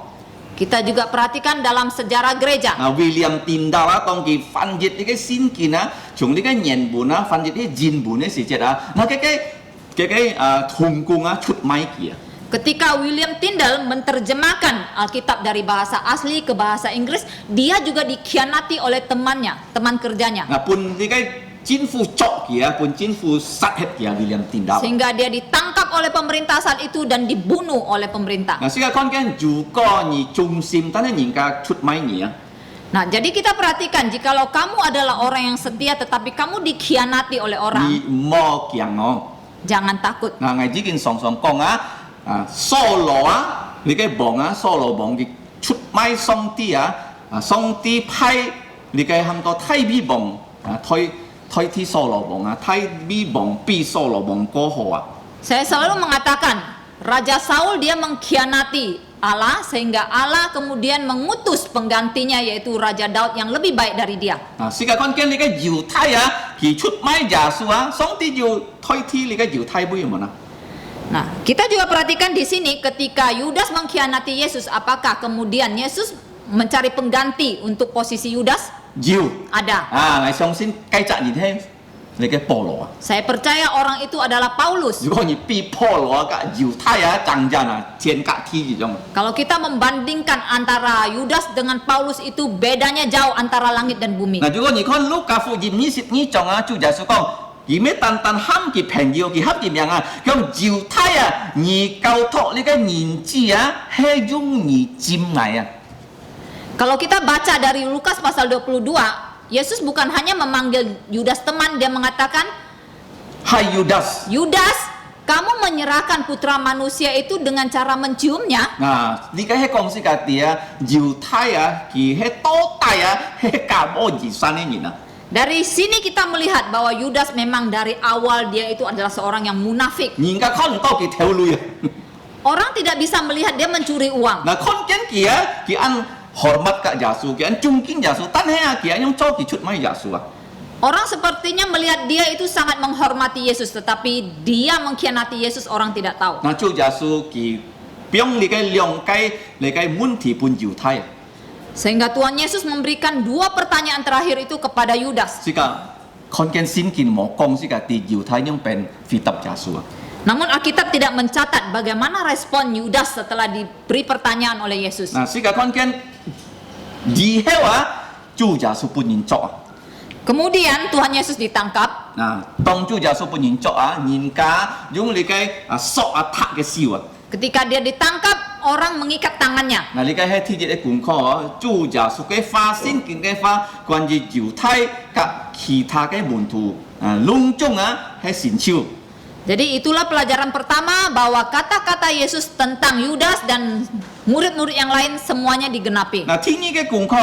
Kita juga perhatikan dalam sejarah gereja. 啊，William Tyndale啊，當佢翻譯呢個聖經啊，從呢個原文啊翻譯啲原文嘅時節啊，嗱嘅童工啊出賣佢啊！ Ketika William Tyndale menerjemahkan Alkitab dari bahasa asli ke bahasa Inggris, dia juga dikhianati oleh temannya, teman kerjanya. 嗱，半呢個政府捉佢啊，半政府殺hết佢啊，William Tyndale。 Sehingga dia ditangkap oleh pemerintah saat itu dan dibunuh oleh pemerintah. 嗱，世界看見如果你忠心，但係人家出賣你啊！ Nah, jadi kita perhatikan, jikalau kamu adalah orang yang setia tetapi kamu dikhianati oleh 你 orang, 唔好驚哦。 jangan takut. 嗱，我之前常常講啊，掃羅啊，你嘅王啊，掃羅王佢出賣上帝啊，上帝派你嘅很多太美王啊，推替掃羅王啊，太美王比掃羅王過好啊。 Saya selalu mengatakan, Raja Saul dia mengkhianati Allah sehingga Allah kemudian mengutus penggantinya yaitu Raja Daud yang lebih baik dari dia. 啊，世界看見你嘅猶太啊，佢出賣耶穌啊，上帝要推替你嘅猶太妹們啊。 Nah, kita juga perhatikan di sini ketika Yudas mengkhianati Yesus, apakah kemudian Yesus mencari pengganti untuk posisi Yudas? 要 Ada. 啊，我相信繼責而聽你嘅保羅啊。 Saya percaya orang itu adalah Paulus. 如果你比保羅嘅猶太啊爭人啊，天隔地這種。 Kalau kita membandingkan antara Yudas dengan Paulus itu bedanya jauh antara langit dan bumi. 嗱，如果你看路加福音22章啊，主耶穌講，而咩單單喊佢朋友，佢喊佢名啊，講猶太啊，你交託你嘅兒子啊，係容易佔危啊。 Kalau kita baca dari Lukas pasal 22, Yesus bukan hanya memanggil Yudas teman, dia mengatakan, Hai Yudas. Yudas, kamu menyerahkan putra manusia itu dengan cara menciumnya. Nah, ni cái講是個啲猶太佢係多大係教我二三年啊。 Dari sini kita melihat bahwa Yudas memang dari awal dia itu adalah seorang yang munafik. 人家看唔到佢條女啊。 Orang tidak bisa melihat dia mencuri uang. 嗱，看見佢按hormat ke Yesus，佢按尊敬Yesus，但係佢用做佢出賣Yesus啊。 Orang sepertinya melihat dia itu sangat menghormati Yesus, tetapi dia mengkhianati Yesus, orang tidak tahu. 嗱，做Yesus佢將你嘅兩解你嘅問題判猶太。 Sehingga Tuhan Yesus memberikan 2 pertanyaan terakhir itu kepada Yudas. 是個看見聖經冇講是個啲猶太用เป็น回答Yesus啊。 Namun Alkitab tidak mencatat bagaimana respon Yudas setelah diberi pertanyaan oleh Yesus. 嗱，是個看見以後做Yesus本人作啊。 Kemudian Tuhan Yesus ditangkap. 嗱，當做Yesus本人作啊，人家用你嘅索塔嘅笑啊。 Ketika dia ditangkap, orang mengikat tangannya. 嗱，你嘅係天節嘅功課啊，做Yesus嘅花聖經嘅花，關於猶太及其他嘅門徒隆重係神超。 Jadi itulah pelajaran pertama bahwa kata-kata Yesus tentang Yudas dan murid-murid yang lain semuanya digenapi. 嗱，天意嘅功課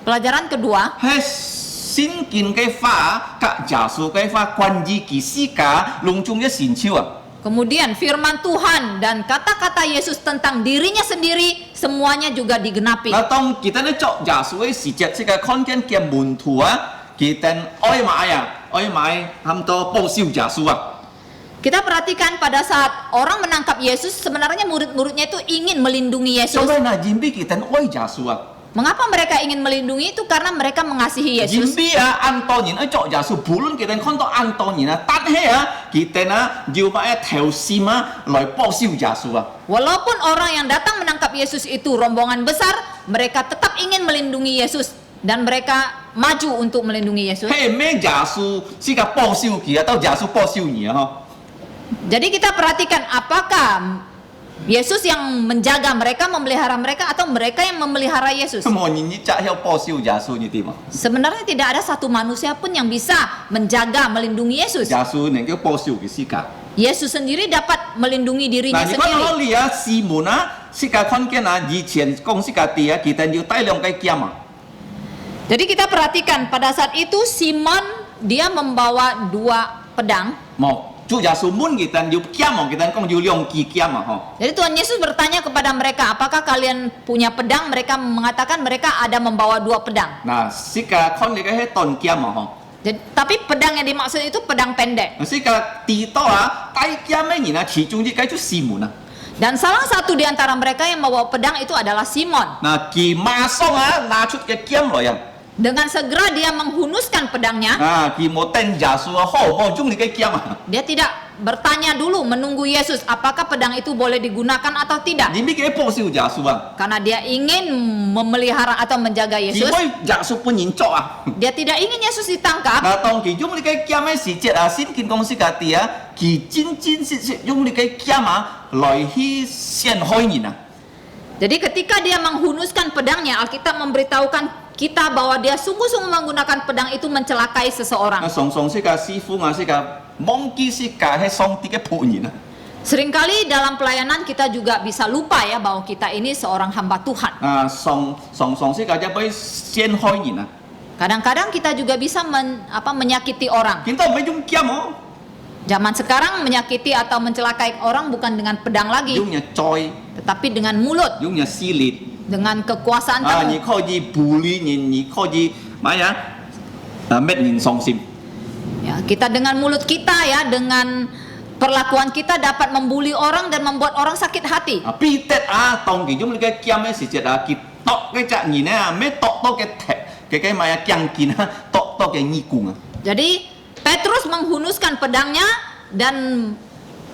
Pelajaran kedua, 係聖經嘅花及Yesus嘅花，關於其世界隆重嘅神超啊。 kemudian firman Tuhan dan kata-kata Yesus tentang dirinya sendiri semuanya juga digenapi. 嗱，當kita咧作Yesus嘅時節，即係看見嘅門徒啊，kita愛買咁多報銷Yesus啊。 Kita perhatikan pada saat orang menangkap Yesus, sebenarnya murid-muridnya itu ingin melindungi Yesus. 所以嗱，因為kita愛Yesus啊。 Mengapa mereka ingin melindungi itu? Karena mereka mengasihi Yesus. 因為按多人去作Yesus，無論kita看到按多人但係kita要買條線來報銷Yesus啊。 Walaupun orang yang datang menangkap Yesus itu rombongan besar, mereka tetap ingin melindungi Yesus dan mereka maju untuk melindungi Yesus. 係咩Yesus是個報銷佢啊，到Yesus報銷你啊？ Jadi kita perhatikan apakah Yesus yang menjaga mereka, memelihara mereka, atau mereka yang memelihara Yesus. 冇人你只有報銷Yesus你點啊？ Sebenarnya tidak ada satu manusia pun yang bisa menjaga, melindungi Yesus. Yesus能夠報銷嘅世界。 Yesus sendiri dapat melindungi 嗱， dirinya 如果 sendiri. 我哋西門世界看見以前講世界啲kita要帶兩個劍啊。 Jadi kita perhatikan pada saat itu Simon dia membawa 2 pedang. 冇。 做Yesus mun kita 要劍啊，kita 講要兩支劍啊，嗬。 Jadi Tuhan Yesus bertanya kepada mereka, apakah kalian punya pedang? Mereka mengatakan mereka ada membawa 2 pedang. 嗱，世界看你嘅係斷劍啊，嗬。 Jadi, tapi pedang yang dimaksud itu pedang pendek. 世界地多帶劍嘅人其中一個就西門啊。 Dan salah satu di antara mereka yang membawa pedang itu adalah Simon. 嗱，佢馬上拿出嘅劍來啊。 Dengan segera dia menghunuskan pedangnya. 佢冇等Yesus好冇用你嘅劍啊。 Dia tidak bertanya dulu, menunggu Yesus apakah pedang itu boleh digunakan atau tidak. 你咪嘅報銷Yesus啊。 Karena dia ingin memelihara atau menjaga 因 Yesus. 為Yesus本人作啊。 Dia tidak ingin Yesus ditangkap. 嗱，當佢用你嘅劍嘅時節先見講世界啲佢真實用你嘅劍來去陷害人啊。 Jadi ketika dia menghunuskan pedangnya, Alkitab memberitahukan kita bahwa dia sungguh-sungguh menggunakan pedang itu mencelakai seseorang. 常常世界師傅世界忘記世界係上帝嘅僕人啊。 Seringkali dalam pelayanan kita juga bisa lupa ya bahwa kita ini seorang hamba Tuhan. 常世界就俾陷害人啊。 Kadang-kadang kita juga bisa menyakiti orang. 見到唔係用劍哦， Zaman sekarang menyakiti atau mencelakai orang bukan dengan pedang lagi, 用嘅栽， tetapi dengan mulut, 用嘅撕裂。 dengan kekuasaan 你 kamu. 可以bully人，你可以乜嘢搣人傷心。 Ya, kita dengan mulut kita ya, dengan perlakuan kita dapat membuli orang dan membuat orang sakit hati. 必得當其中你嘅劍嘅時節佢剁嘅隻人咩剁到嘅踢嘅乜嘢強劍剁到嘅耳光啊。 Jadi Petrus menghunuskan pedangnya dan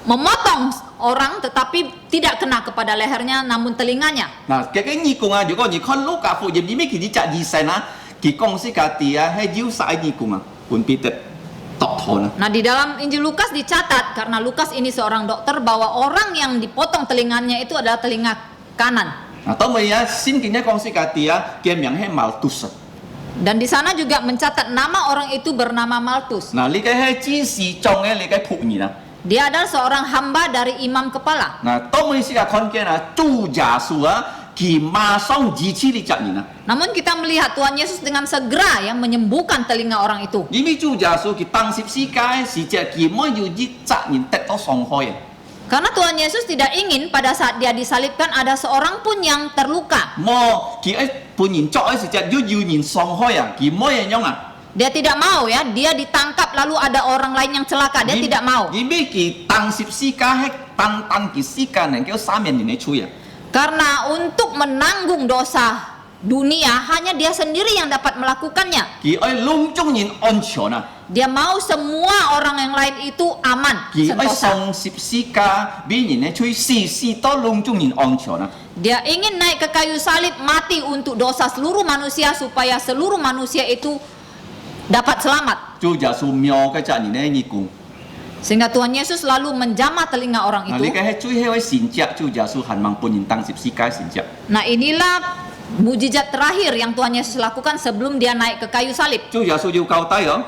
memotong orang, tetapi tidak kena kepada lehernya namun telinganya. 嗱嘅耳光如果你看路加福音裡面佢啲隻耳神佢講世界啲係要晒耳光換必得剁頭啦。 Nah, di dalam Injil Lukas dicatat, karena Lukas ini seorang dokter, bahwa orang yang dipotong telinganya itu adalah telinga kanan. 當咪先見一講世界啲嘅名係Maltus。Dan di sana juga mencatat nama orang itu bernama Maltus. 嗱，呢個係指示中嘅，你嘅僕人啊。 Dia adalah seorang hamba dari imam kepala. 嗱，當你時間看見啊，主耶穌啊，佢馬上醫治呢隻人啊。 Namun kita melihat Tuhan Yesus dengan segera yang menyembuhkan telinga orang itu. 因為主耶穌佢當時世界是隻佢冇要醫責人得到傷害啊。 Karena Tuhan Yesus tidak ingin pada saat dia disalibkan ada seorang pun yang terluka. 冇佢本人作嘅是隻要人傷害啊，佢冇人樣啊。 Dia tidak mau ya, dia ditangkap lalu ada orang lain yang celaka. Dia tidak mau. 因為佢當時世界係單佢世界能夠3年嘅吹啊。 Karena untuk menanggung dosa dunia hanya dia sendiri yang dapat melakukannya. 佢愛攏眾人安全啊。 Dia mau semua orang yang lain itu aman, 佢愛 sentosa. 上十世界俾人嘅吹時都攏眾人安全啊。 Dia ingin naik ke kayu salib mati untuk dosa seluruh manusia supaya seluruh manusia itu dapat selamat. 主耶穌妙嘅責任咧，呢個。 Sehingga Tuhan Yesus lalu menjamah telinga orang 嗱，呢 itu. 個係最後嘅神蹟，主耶穌盼望本人當十世界神蹟。 Nah, inilah mujizat terakhir yang Tuhan Yesus lakukan sebelum dia naik ke kayu salib. 主耶穌要交代哦，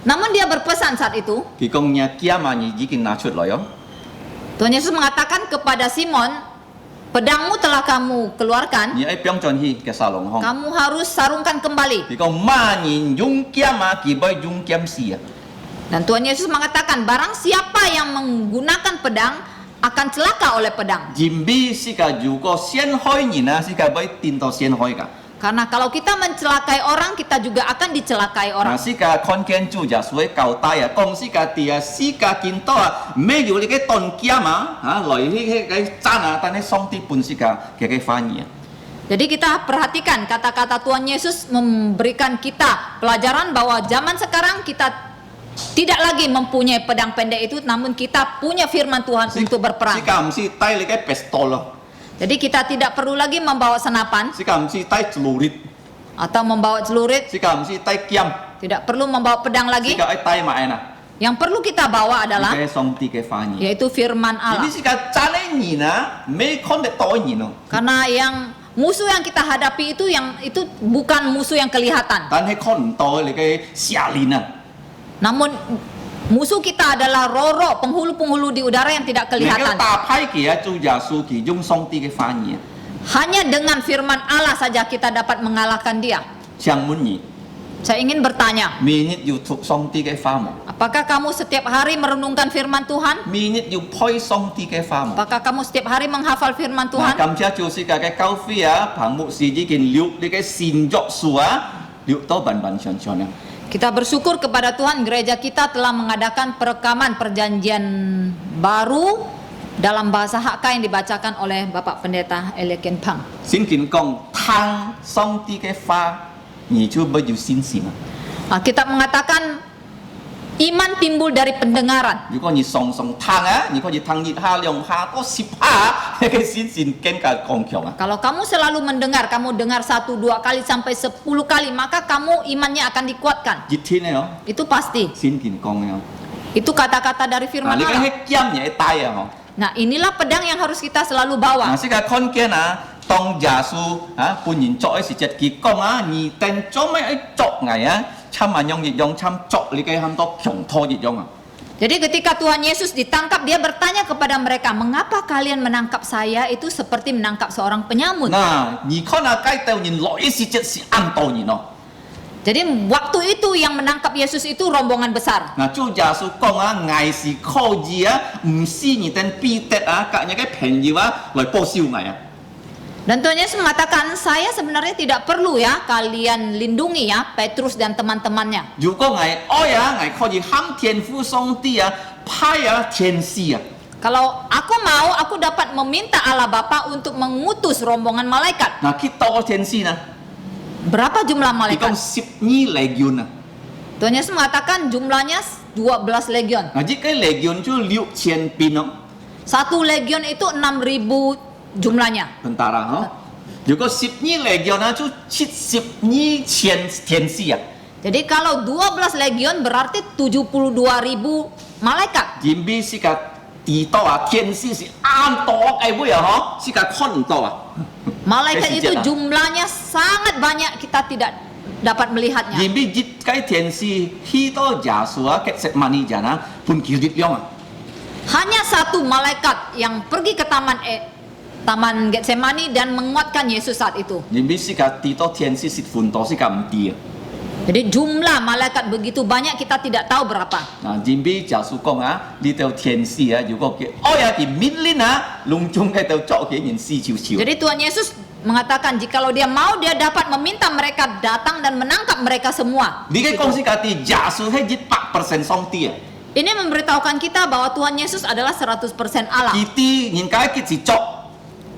Namun dia berpesan saat itu, 佢講嘢劍啊，你已經拿出來哦。 Tuhan Yesus mengatakan kepada Simon, pedangmu telah kamu keluarkan, 你愛標準去嘅沙龍空。 kamu harus sarungkan kembali. 佢講萬人用劍啊，佢唔用劍士啊。 Dan Tuhan Yesus mengatakan, barang siapa yang menggunakan pedang akan celaka oleh pedang. 人比世界如果先開人啊，世界唔會顛到先開㗎。 Karena kalau kita mencelakai orang, kita juga akan dicelakai 嗱， orang. 世界看見主耶穌嘅交代啊，講世界啲啊，世界見到啊，咩要你嘅斷劍啊，嚇來去嘅爭啊，但係上帝本世界嘅翻譯啊。 Jadi kita perhatikan kata-kata Tuhan Yesus memberikan kita pelajaran bahwa zaman sekarang kita tidak lagi mempunyai pedang pendek itu, namun kita punya firman Tuhan untuk 世 berperang. 界唔是帶你嘅 pistol 咯， Jadi kita tidak perlu lagi membawa senapan 世界唔是帶 celurit， atau membawa celurit, 世界唔是帶劍， tidak perlu membawa pedang 世 lagi. 界係帶埋啊。 Yang perlu kita bawa 呢 adalah 個係上帝嘅翻譯。 yaitu firman 呢 Allah. 世界爭你人啊，未看得到人咯， Karena yang musuh yang kita hadapi itu bukan musuh yang kelihatan. 但係看唔到你嘅下人啊。 Namun musuh kita adalah roh-roh penghulu-penghulu di udara yang tidak 你嘅 kelihatan. 打派嘅啊，主耶穌佢用上帝嘅翻譯， Hanya dengan firman Allah saja kita dapat mengalahkan dia. 將滿意。 Saya ingin bertanya, 每日要讀上帝嘅話語， apakah kamu setiap hari merenungkan firman Tuhan? 每日要配上帝嘅話語。 Apakah kamu setiap hari menghafal firman 嗱， Tuhan? 感謝主世界嘅教會啊，憑牧師已經了你嘅善作數啊，了到完完全全啊。 Kita bersyukur kepada Tuhan, gereja kita telah mengadakan perekaman perjanjian baru dalam bahasa Hakka yang dibacakan oleh Bapak Pendeta Eliakim Pang. 聖經講聽上帝嘅話，你就不要信心啊。 Alkitab mengatakan iman timbul dari pendengaran. 如果你常常聽啊，你可以聽一下、兩下、多10下，你嘅信心更加強強啊。 Kalau kamu selalu mendengar, kamu dengar 1, 2 kali sampai 10 kali, maka kamu imannya akan dikuatkan. 熱天咧哦， Itu pasti. 聖經講嘅哦， Itu kata-kata dari 嗱 firman 你嘅 Allah. 係劍嘢帶啊嗬。 Nah, inilah pedang yang harus kita selalu 嗱， bawa. 世界看見啊，當耶穌啊本人作嘅時節，佢講啊，你定做咩去作藝啊？參萬用熱用參作你嘅很多強拖熱用啊！ Jadi ketika Tuhan Yesus ditangkap, dia bertanya kepada mereka, mengapa kalian menangkap saya itu seperti menangkap seorang penyamut? 嗱，而看下街道人來嘅時節是按道人咯。 Jadi waktu itu yang menangkap Yesus itu rombongan besar. 嗱，主耶穌講啊，藝是可以啊，唔是你定彼得啊，隔日嘅朋友啊來報銷藝啊。 Dan Tuhan Yesus mengatakan, saya sebenarnya tidak perlu ya kalian lindungi ya Petrus dan teman-temannya. 如果藝愛啊，藝可以喊天父上帝啊，派啊天使啊。 Kalau aku mau, aku dapat meminta Allah Bapa untuk mengutus rombongan malaikat. 嗱，佢多天使啊， Berapa jumlah 佢講 malaikat? 12 legion啊。 Tuhan Yesus mengatakan jumlahnya 12 legion. 嗱，呢個 legion 就6000兵咯。 Satu legion itu 6.000 jumlahnya. tentara ha. 如果12 legion 啊，就72,000天使啊。 Jadi kalau 12 legion berarti 72.000 malaikat. 人比世界地多啊，天使是按多嘅會啊，嗬，世界看唔到啊。 Malaikat itu Presiden lah. jumlahnya sangat banyak, kita tidak dapat melihatnya. 而必日該天使許多耶穌啊，結實萬尼人啊，判叫力量啊。 Hanya satu malaikat yang pergi ke Taman Getsemani dan menguatkan Yesus saat itu. 而必是個啲多天使是分多是個唔啲啊。 Jadi jumlah malaikat begitu banyak kita tidak tahu berapa. 啊，而必耶穌講啊，呢條天使啊，如果叫愛啊，而命令啊，隆重喺度作嘅人死少少。 Jadi Tuhan Yesus mengatakan jikalau dia mau dia dapat meminta mereka datang dan menangkap mereka semua. 你嘅講是個啲耶穌係100%上帝啊。 Ini memberitahukan kita bahwa Tuhan Yesus adalah 100% Allah. 佢啲人家佢是作。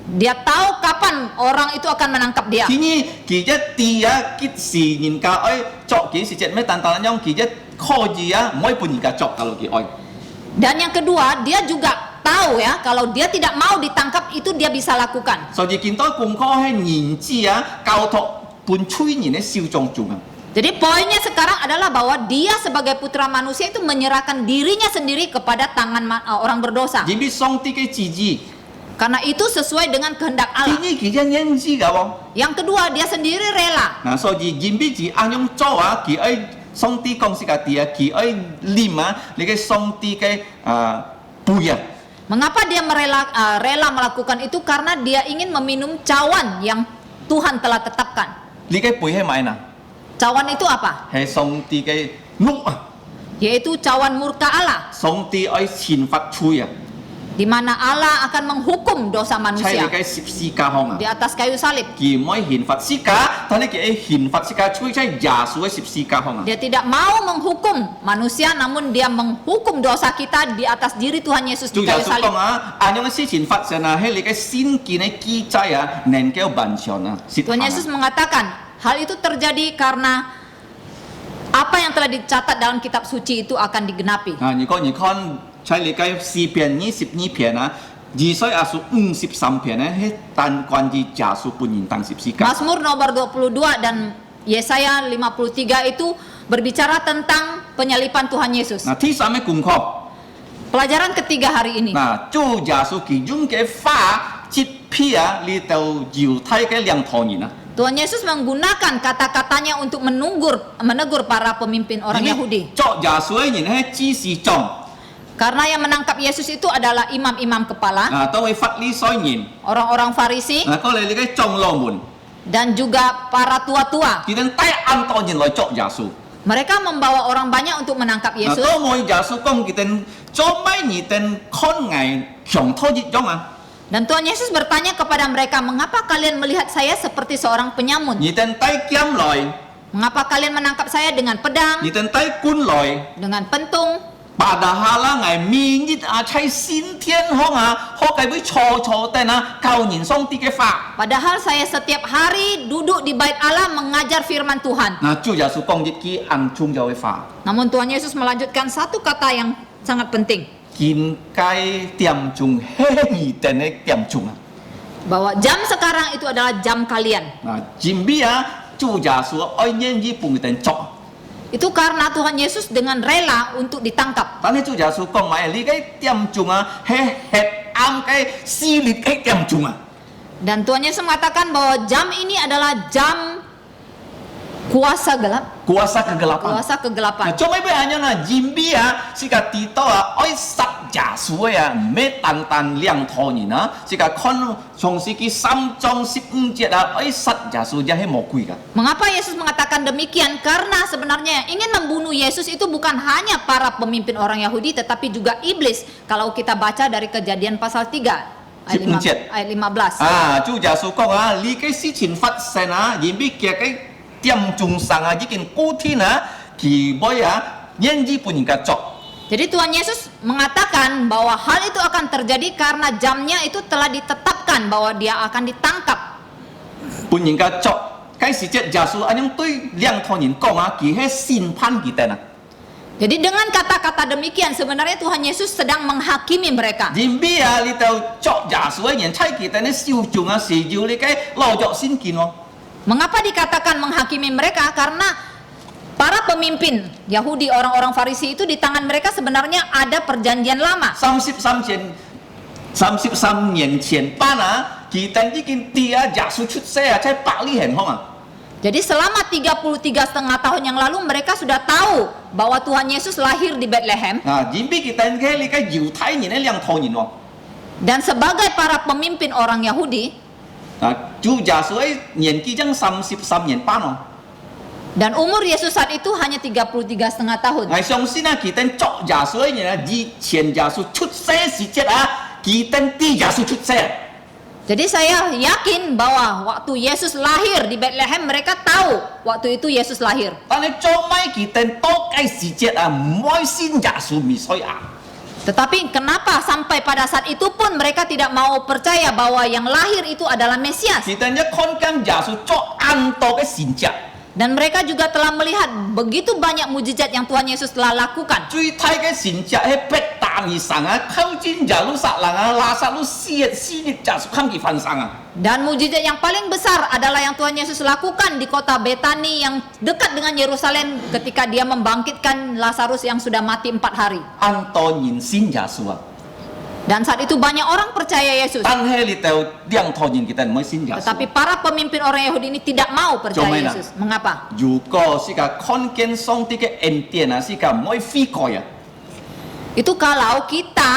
Dia tahu kapan orang itu akan menangkap dia. ทีนี้佢一啲啊，佢是人家愛作嘅時節咩？但係樣佢一可以啊，唔可以半人家作kalau佢愛。 Dan yang kedua, dia juga tahu ya kalau dia tidak mau ditangkap itu dia bisa lakukan. 所以見到公開係人子啊，交託半催人嘅小眾眾啊。 Jadi poinnya sekarang adalah bahwa dia sebagai putra manusia itu menyerahkan dirinya sendiri kepada tangan orang berdosa. 而必上帝嘅旨意， Karena itu sesuai dengan kehendak 天 Allah. 意佢一人子㗎喎。 Yang kedua, dia sendiri rela. 嗱，所以人必是按樣做啊，佢愛上帝講是個啲啊，佢愛念啊，你嘅上帝嘅背啊。 Mengapa dia rela melakukan itu? Karena dia ingin meminum cawan yang Tuhan telah tetapkan. 你嘅背係咪啊？ Cawan itu apa? 係上帝嘅怒啊， Yaitu cawan murka Allah, 上帝愛懲罰罪啊， di mana Allah akan menghukum dosa 喺 manusia 你嘅十字架上啊。 di atas kayu salib. 佢唔可以刑罰世界，但係佢係刑罰世界，吹在耶穌嘅十字架上啊。 Dia tidak mau menghukum manusia, namun dia menghukum dosa kita di atas diri Tuhan Yesus 就 di 耶 kayu 穌 salib. 講啊，按樣嘅事情發生啊，喺你嘅先見嘅記載啊，能夠完全啊，實 Tuhan 行 Yesus 啊。 mengatakan hal itu terjadi karena apa yang telah dicatat dalam kitab suci itu akan digenapi. 啊，如果你看喺你嘅詩篇22篇啊，以賽亞書53篇咧，係單關於耶穌本人當十字架。 Mazmur nomor 22 dan Yesaya 53 itu berbicara tentang penyalipan Tuhan Yesus. 嗱，第三嘅功課， Pelajaran ketiga hari ini. 嗱，做耶穌其中嘅話，接篇啊，呢度猶太嘅兩頭人啊。 Tuhan Yesus menggunakan kata-katanya untuk menegur para pemimpin orang Yahudi. 作耶穌嘅人係知識眾， Karena yang menangkap Yesus itu adalah imam-imam kepala, 啊，都係法利賽人， orang-orang Farisi, 嗱，過嚟你嘅長老們， dan juga para tua-tua. 佢哋帶按多人來作耶穌。 Mereka membawa orang banyak untuk menangkap 嗱， Yesus. 當我耶穌講佢哋做咩你哋看藝強拖熱種啊？ Dan Tuhan Yesus bertanya kepada mereka, mengapa kalian melihat saya seperti seorang penyamun? 你哋帶劍來， Mengapa kalian menangkap saya dengan pedang, 你哋帶棍來。 dengan pentung? Padahal lah ngai minit ah cai sin tian hong ah, ho kai bui cho den ah, kau nyin song ti ke fa. Padahal saya setiap hari duduk di bait Allah mengajar firman Tuhan. Nah, Chu Yesus kong dit ki an chung jau fa. Namun Tuhan Yesus melanjutkan satu kata yang sangat penting. Kin kai tiam chung he ni den ne tiam chung ah. Bahwa jam sekarang itu adalah jam kalian. Nah, jimbi ah, Chu Yesus oi nyen ji pung den chok. Itu karena Tuhan Yesus dengan rela untuk ditangkap. Tapi Chu Yesus kong mai li kai tiam chung ah, he het am kai si li kai tiam chung ah. Dan Tuhan Yesus mengatakan bahwa jam ini adalah jam kuasa gelap, Kuasa kegelapan. kuasa Nah, kegelapan. cuma ibu hanya na jimbi ah, sika tito ah, oi sat Yesus ah, me tan tan liang tho ni na, sika kon song siki sam jong 15 节啊，oi sat Yesus dia he mo kui ka. Mengapa Yesus mengatakan demikian? Karena sebenarnya yang ingin membunuh Yesus itu bukan hanya para pemimpin orang Yahudi, tetapi juga iblis. Kalau kita baca dari Kejadian pasal 3 ayat 15. Ah, Chu Yesus 講啊，呢個事情發生啊，而必嘅cái tiêm trung sang啊，已經固天啊，其妹啊，nhân di pun應該作。 Jadi Tuhan Yesus mengatakan bahwa hal itu akan terjadi karena jamnya itu telah ditetapkan bahwa dia akan ditangkap. 本應該作，該時節耶穌安樣對兩頭人講啊，佢係審判佢哋啊。 Jadi dengan kata-kata demikian sebenarnya Tuhan Yesus sedang menghakimi mereka. 因為啊，你就作耶穌嘅人，猜佢哋呢小眾啊，是要你嘅老作先見喎。 Mengapa dikatakan menghakimi mereka? Karena para pemimpin Yahudi, orang-orang Farisi itu di tangan mereka sebenarnya ada perjanjian lama. 33年前班啊，佢哋已經啲啊耶穌出世啊，即係百里行空啊。Jadi selama 33,5 tahun yang lalu mereka sudah tahu bahwa Tuhan Yesus lahir di Bethlehem. 啊，因比佢等嘅你嘅猶太人嘅兩頭人喎， Dan sebagai para pemimpin orang Yahudi, 啊，主耶穌嘅年紀將33年半喎， dan umur Yesus saat itu hanya 33,5 tahun. 我相信啊，佢等作耶穌嘅人啊，以前耶穌出世時節啊，佢等啲耶穌出世。 Jadi saya yakin bahwa waktu Yesus lahir di Bethlehem mereka tahu waktu itu Yesus lahir. 但係做咩佢等多嘅時節啊，唔愛信耶穌彌賽亞？ Tetapi kenapa sampai pada saat itu pun mereka tidak mau percaya bahwa yang lahir itu adalah Mesias? 佢等一看見耶穌作暗道嘅神跡。 Dan mereka juga telah melihat begitu banyak mujizat yang Tuhan Yesus telah lakukan. 最大嘅神跡係伯大尼神啊，靠近耶路撒冷啊，拉撒路死日耶穌看佢翻生啊。 Dan mujizat yang paling besar adalah yang Tuhan Yesus lakukan di kota Betani yang dekat dengan Yerusalem ketika dia membangkitkan Lazarus yang sudah mati 4 hari. 按多人信耶穌啊， Dan saat itu banyak orang percaya Yesus. 但係你就兩頭人佢哋唔會信耶穌。 Tetapi para pemimpin orang Yahudi ini tidak mau percaya Cuman, Yesus. Mengapa? 如果是個看見上帝嘅恩典啊，是個唔會悔改啊。 Itu kalau kita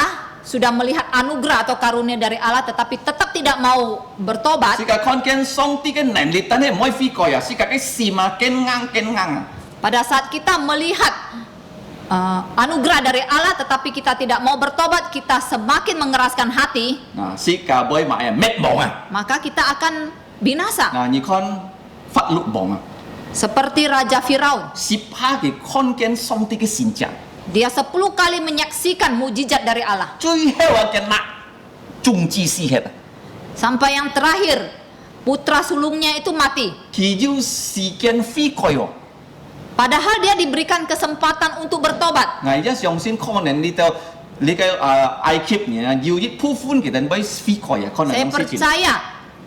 sudah melihat anugerah atau karunia dari Allah tetapi tetap tidak mau bertobat. 是個看見上帝嘅能力，但係唔會悔改啊，是個嘅心啊堅硬啊。 Pada saat kita melihat anugerah dari Allah tetapi kita tidak mau bertobat, kita semakin mengeraskan hati, 啊，是個會埋啊滅亡啊。 maka kita akan binasa. 嗱，你看法律王啊， Seperti Raja Firaun, 18嘅看見上帝嘅神跡， dia 10 kali menyaksikan mujizat dari Allah. 最後啊嘅那終止死血啊， Sampai yang terakhir, putra sulungnya itu mati. 佢要時間悔改喎。 Padahal dia diberikan kesempatan untuk bertobat. 我一相信可能你嘅埃及人啊，要一部分嘅人會悔改啊，可能 Saya 咁事情。 percaya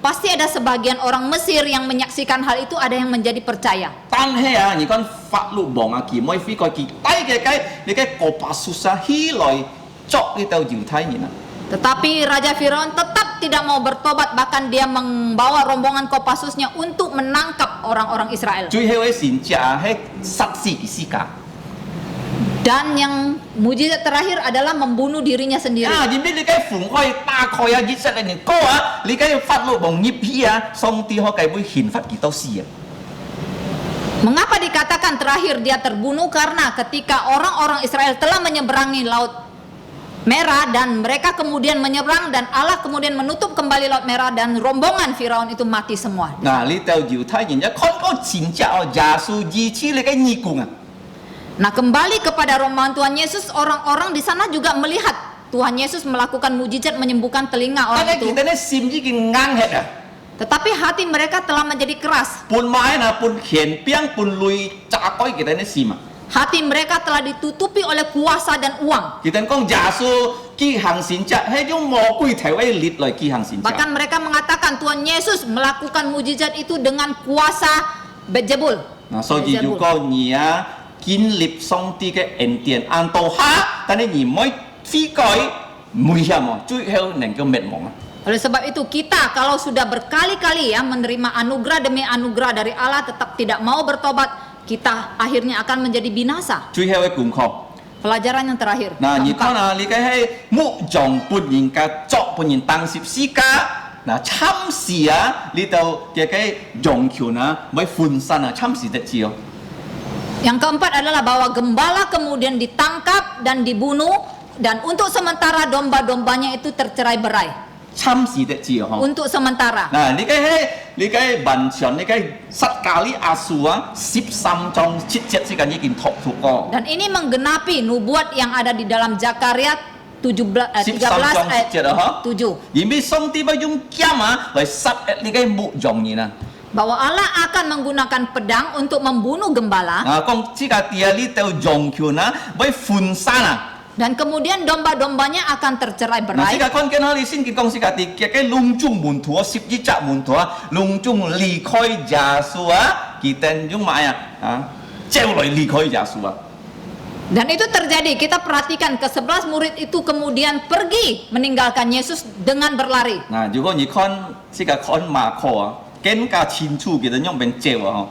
pasti ada sebagian orang Mesir yang menyaksikan hal itu, ada yang menjadi percaya. 但係啊，你講法律王啊，佢唔會悔改，佢低嘅你嘅個把susah起來作呢度猶太人啊。 Tetapi Raja Firaun tetap tidak mau bertobat, bahkan dia membawa rombongan Kopassusnya untuk menangkap orang-orang Israel. 最後嘅神跡啊，係殺死佢自家。 Dan yang mujizat terakhir adalah membunuh dirinya sendiri. 啊，點知你嘅紅海打開啊，以色列人歌啊，你嘅法律王入去啊，上帝可計會刑罰佢到死啊。 Mengapa dikatakan terakhir dia terbunuh? Karena ketika orang-orang Israel telah menyeberangi Laut Merah dan mereka kemudian menyeberang dan Allah kemudian menutup kembali Laut Merah dan rombongan Firaun itu mati semua. 嗱，你就猶太人一看個神跡哦，耶穌醫治你嘅義工啊。 Nah, kembali kepada rombongan Tuhan Yesus, orang-orang di sana juga melihat Tuhan Yesus melakukan mujizat menyembuhkan telinga 但 orang 係 itu. 佢哋咧心已經硬吃啊， Tetapi hati mereka telah menjadi keras. 半買啊，半權柄，半累炸開佢哋咧心啊。 Hati mereka telah ditutupi oleh kuasa dan uang. 佢哋講耶穌佢行神跡係用魔鬼頭嘅力來佢行神跡。 Bahkan mereka mengatakan Tuhan Yesus melakukan mujizat itu dengan kuasa Beelzebul. 嗱，所以如果你啊建立上帝嘅恩典，按到下，但係你唔可以悔改，危險啊，最後能夠滅亡啊。 Oleh sebab itu kita kalau sudah berkali-kali ya menerima anugerah demi anugerah dari Allah tetap tidak mau bertobat, kita akhirnya akan menjadi binasa. 最後嘅功課。 Pelajaran yang terakhir. 嗱，你 keempat. 看啊，你嘅係木匠本人嘅作本人當十字架，嗱參事啊，你就嘅用權啊，咪分散啊，參事得知哦。 Yang keempat adalah bahwa gembala kemudian ditangkap dan dibunuh dan untuk sementara domba-dombanya itu tercerai-berai. 參事得知哦。 Untuk sementara. 嗱，你嘅文章，你嘅撒迦利亞書啊，13章7節之間已經讀過。 Dan ini menggenapi nubuat yang ada di dalam Zakaria 13 ayat 7. 因為上帝會用劍啊來殺你嘅牧羊人啊。 Bahwa Allah akan menggunakan pedang untuk membunuh gembala 啊，講這個第二呢度用權啊，會分散啊。 dan kemudian domba-dombanya akan 嗱， tercerai-berai. 這個看見我哋先見講，這個第嘅隆中門徒啊，11隻門徒啊，隆中離開耶穌啊，佢哋用咩啊？就來離開耶穌啊。 Dan itu terjadi, kita perhatikan ke-11 murid itu kemudian pergi meninggalkan Yesus dengan berlari. 嗱，如果你看這個看馬可啊。ken ka chin chu kita nyong ben cewa ho.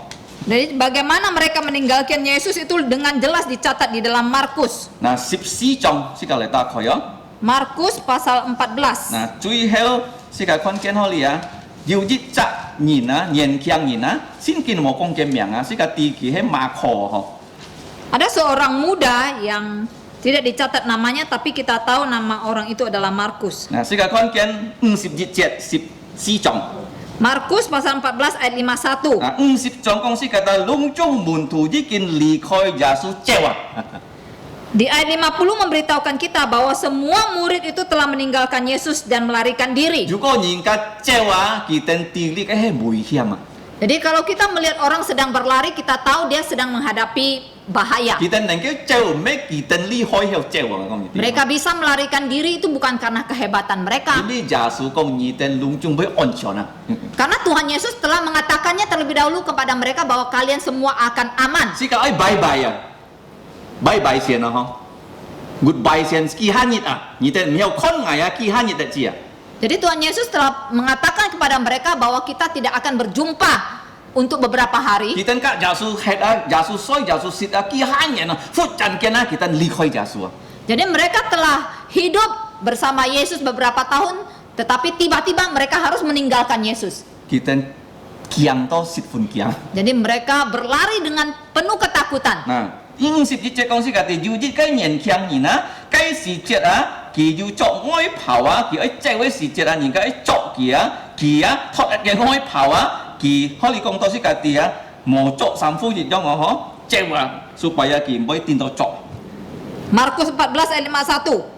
Jadi bagaimana mereka meninggalkan Yesus itu dengan jelas dicatat di dalam Markus. Na 14 jong si ka le ta khoi yo. Markus pasal 14. Na chui hel si ka kon ken ho lia. Yu jit cha nhìn na nyen kyang nhìn na sin kin mo kong kem yang si ka ti ki he ma kho ho. Ada seorang muda yang tidak dicatat namanya tapi kita tahu nama orang itu adalah Markus. Nah, si ka kon ken 10 jit jet 14 jong. Markus pasal 14 ayat 51. Nah, 10 jong kong si kata lung chung mun tu ji kin li khoi Yesus cewa. Di ayat 50 memberitahukan kita bahwa semua murid itu telah meninggalkan Yesus dan melarikan diri. Juga nhìn ka cewa kita ti li ka he mui hiam. Jadi kalau kita melihat orang sedang berlari, kita tahu dia sedang menghadapi bahaya. Kita nang ke cewa me kita li hoi heo cewa kong ni. Mereka bisa melarikan diri itu bukan karena kehebatan mereka. Jadi Yesus kong ni ten lung chung bei on chona. Karena Tuhan Yesus telah mengatakannya terlebih dahulu kepada mereka bahwa kalian semua akan aman. Si ka ai bye bye ya. Bye bye sian ho. Goodbye sian ki hanit ah. Ni ten miao kon ngai ya ki hanit ta chia. Jadi Tuhan Yesus telah mengatakan kepada mereka bahwa kita tidak akan berjumpa untuk beberapa hari. Kita ka Yesus head ah, Yesus soi Yesus sit ah ki hanit na. Fut chan kena kita li khoi Yesus. Jadi mereka telah hidup bersama Yesus beberapa tahun, tetapi tiba-tiba mereka harus meninggalkan Yesus. Kita kiang to sit pun kiang. Jadi mereka berlari dengan penuh ketakutan. Nah, ini si cik kong si kata jujit kai nyen kiang ni na, kai si cik ah, ki ju cok ngoi pawa, ki ai cek we si cik ah ni kai cok ki ah, thot ke ngoi pawa, ki holi kong to si kata ya, mo cok samfu jit jong ho, cek wa supaya ki boy tin to cok. Markus 14 ayat 51.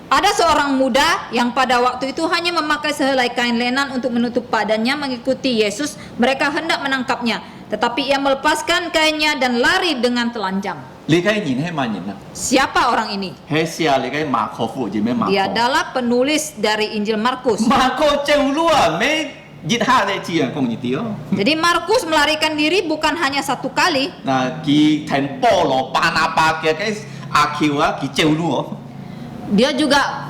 Ada seorang muda yang pada waktu itu hanya memakai sehelai kain lenan untuk menutup badannya mengikuti Yesus. Mereka hendak menangkapnya, tetapi ia melepaskan kainnya dan lari dengan telanjang. Li kai nhìn he ma nhìn na. Siapa orang ini? He sia li kai ma kho fu ji me ma. Dia adalah penulis dari Injil Markus. Ma kho cheu lua me jit ha de chi kong ni tio. Jadi Markus melarikan diri bukan hanya satu kali, Nah, ki ten po lo pa na pa ke kai akiwa ki cheu luo. dia juga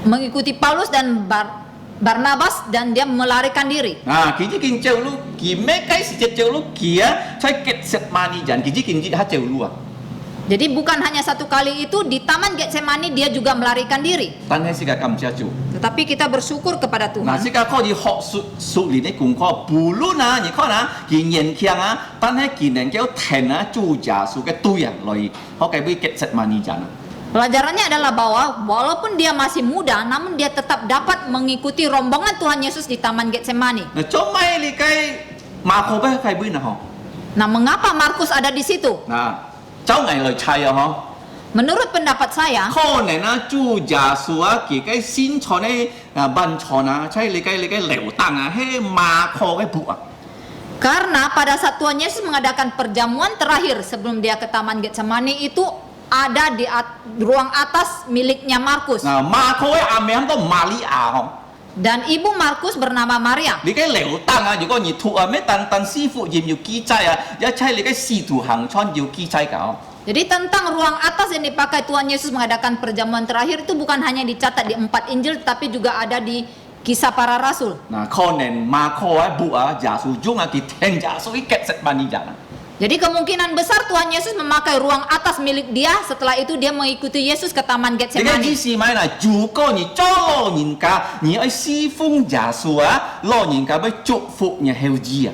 mengikuti Paulus dan Barnabas dan dia melarikan diri. Nah, kiji kin cheu lu ki me kai si cheu lu kia chai ket set mani jan kiji kin jit ha cheu lu. Jadi bukan hanya satu kali itu, di Taman Getsemani dia juga melarikan diri. Tan he si ka kam cha chu. Tetapi kita bersyukur kepada Nah, Tuhan. si ka ko di hok su li ne kung ko bulu na ni ko na ki nyen kiang a tan he ki nen keo ten na chu ja su ke tu ya loi. Ho kai bi ket set mani jan. Pelajarannya adalah bahwa walaupun dia masih muda, namun dia tetap dapat mengikuti rombongan Tuhan Yesus di Taman Getsemani. Nah, comai li kai ma ko ba kai bi na ho. Nah, mengapa Markus ada di situ? Nah, cháu ngày lời trai ho. Menurut pendapat saya, Kho này na chu ja su a ki kai sin cho ne ban cho na chai li kai leu tang a he ma kho kai bu a. karena pada saat Tuhan Yesus mengadakan perjamuan terakhir sebelum dia ke Taman Getsemani itu ada di ruang atas miliknya Markus. Nah, ma kho ai amen to mali a ho. Dan ibu Markus bernama Maria. Li kai leu tang a,如果你tu a me tan si fu yim yu ki chai a, ya chai li kai si tu hang chon yu ki chai ka. Jadi tentang ruang atas yang dipakai Tuhan Yesus mengadakan perjamuan terakhir itu bukan hanya dicatat di 4 Injil, tapi juga ada di Kisah Para Rasul. Nah, kho nen ma kho ai bu a ja su jung a ki ten ja su i ket set mani jan. Jadi kemungkinan besar Tuhan Yesus memakai ruang atas milik dia. Setelah itu dia mengikuti Yesus ke Taman Cái cái Getsemani. gì mà là chủ có nhỉ cho lo nhìn cả nhỉ ấy si phong giả số á lo nhìn cả với chúc phúc nhà heo gì à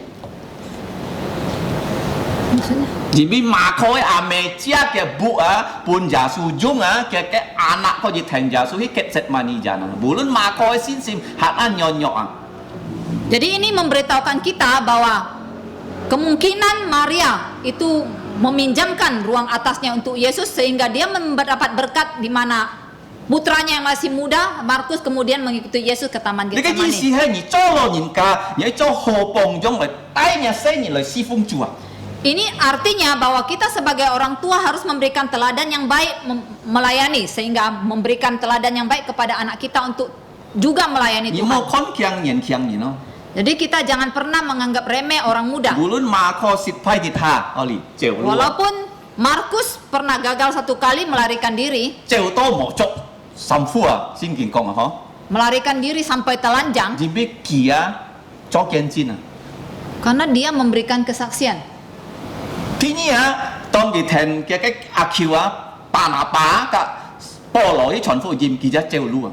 chỉ vì mà khối à mẹ chia cái bu á buồn giả số dung á cái anak có gì thành giả số hết kết set mani jana bulan mà khối xin sim hạt ăn nhỏ nhỏ. Jadi ini memberitahukan kita bahwa kemungkinan Maria itu meminjamkan ruang atasnya untuk Yesus sehingga dia mendapat berkat di mana putranya yang masih muda Markus kemudian mengikuti Yesus ke Taman Cái gì Getsemani. si hay nhỉ cho lo nhìn cả nhỉ cho hồ bông giống vậy tay nhà xây nhỉ lời si phong chùa. Ini artinya bahwa kita sebagai orang tua harus memberikan teladan yang baik melayani sehingga memberikan teladan yang baik kepada anak kita untuk juga melayani Nhỉ Tuhan. mau con kiang nhỉ nó. Jadi kita jangan pernah menganggap remeh orang muda. Bulan mà kho sit phai dit ha oli chèo luôn. Walaupun Markus pernah gagal satu kali melarikan diri, Chèo to mỏ chọc sắm phua xin kinh công hả? melarikan diri sampai telanjang, Chỉ biết kia cho kiên chin à. Karena dia memberikan kesaksian. ทีนี้當佢聽嘅阿喬巴拿巴嘅保羅啲傳福音，佢就照路啊。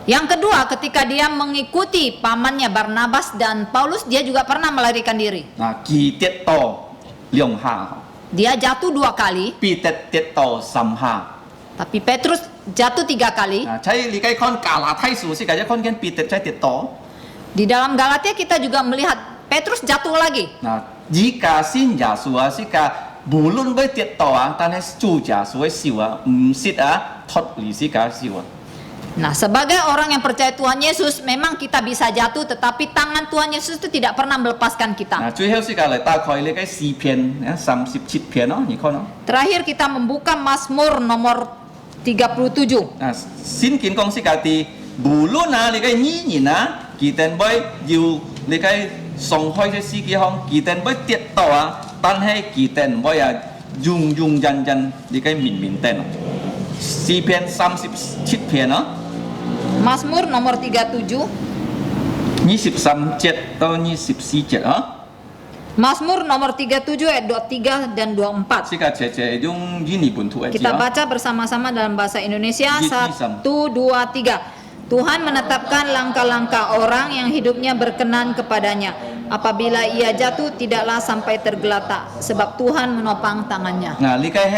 Yang kedua, ketika dia mengikuti pamannya Barnabas dan Paulus, dia juga pernah melarikan diri. 嗱，佢跌到2下， Dia jatuh 2 kali, 彼得跌到3下。 tapi Petrus jatuh 3 kali. 嗱，睇你睇看加拉太書，是嘅，一看見彼得真跌倒。 Di dalam Galatia kita juga melihat Petrus jatuh lagi. 嗱，而家信耶穌是嘅，無論會跌倒但係主耶穌嘅笑唔識脫離是嘅笑。 Nah, sebagai orang yang percaya Tuhan Yesus, memang kita bisa jatuh, tetapi tangan Tuhan Yesus itu tidak pernah melepaskan 嗱， kita. 最後是嘅嚟打開你嘅詩篇37篇咯，你看咯。 Terakhir kita membuka Mazmur nomor 37. 嗱，先見講是嘅啲，無論你嘅語言佢哋會要你嘅上開嘅世界上，佢哋會跌倒但係佢哋會用人你嘅面定。詩篇37篇咯。 Mazmur nomor 37. 23節到24節Mazmur nomor 37 ayat 23 dan 24. 是嘅，這用印尼本土嘅字 Kita baca bersama-sama dalam bahasa Indonesia. 1, 2, 3. Tuhan menetapkan langkah-langkah orang yang hidupnya berkenan kepadanya. Apabila ia jatuh, tidaklah sampai tergeletak, sebab Tuhan menopang tangannya. 嗱，呢個係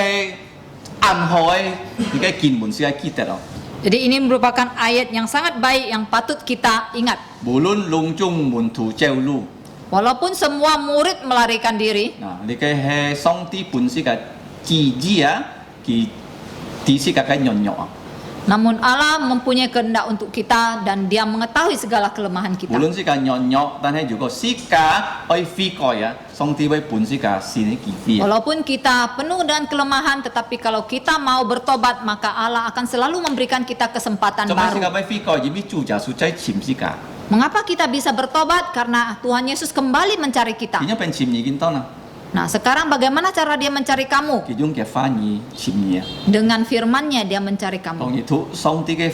暗號嘅，呢個經文是係記得咯。 Jadi ini merupakan ayat yang sangat baik yang patut kita ingat. 無論籠中門徒走路， Walaupun semua murid melarikan diri, 嗱，呢個係上帝本是嘅旨意佢是嘅軟弱。 namun Allah mempunyai kehendak untuk kita dan Dia mengetahui segala kelemahan 無 kita. 論是嘅軟弱，但係如果是嘅愛悔改上帝會本是嘅善嘅機會。 Walaupun kita penuh dengan kelemahan, tetapi kalau kita mau bertobat, maka Allah akan selalu memberikan kita kesempatan 做乜是嘅 baru. 愛悔改？因為主耶穌在潛是嘅， Mengapa kita bisa bertobat? Karena Tuhan Yesus kembali mencari kita. 點樣變潛已經到啦？ Nah, sekarang bagaimana cara Dia mencari kamu? 佢用嘅翻譯潛嘢。 Dengan firman-Nya Dia mencari 當 kamu. 然，上帝嘅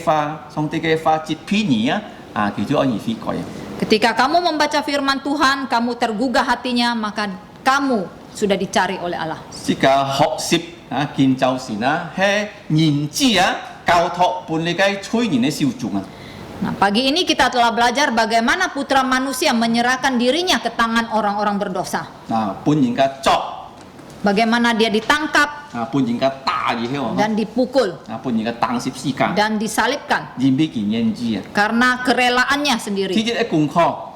話接篇嘢佢就可以悔改。 Ketika kamu membaca firman Tuhan, kamu tergugah hatinya, maka kamu sudah dicari oleh Allah. 是嘅學習建造時係言之教託本你嘅催人嘅小眾。 Nah, pagi ini kita telah belajar bagaimana putra manusia menyerahkan dirinya ke tangan orang-orang berdosa. 本人嘅作 Bagaimana dia ditangkap 本人嘅打嘢喎， dan dipukul 本人嘅當十時間， dan disalibkan 因為見言之 karena kerelaannya 呢 sendiri. 啲嘅功課，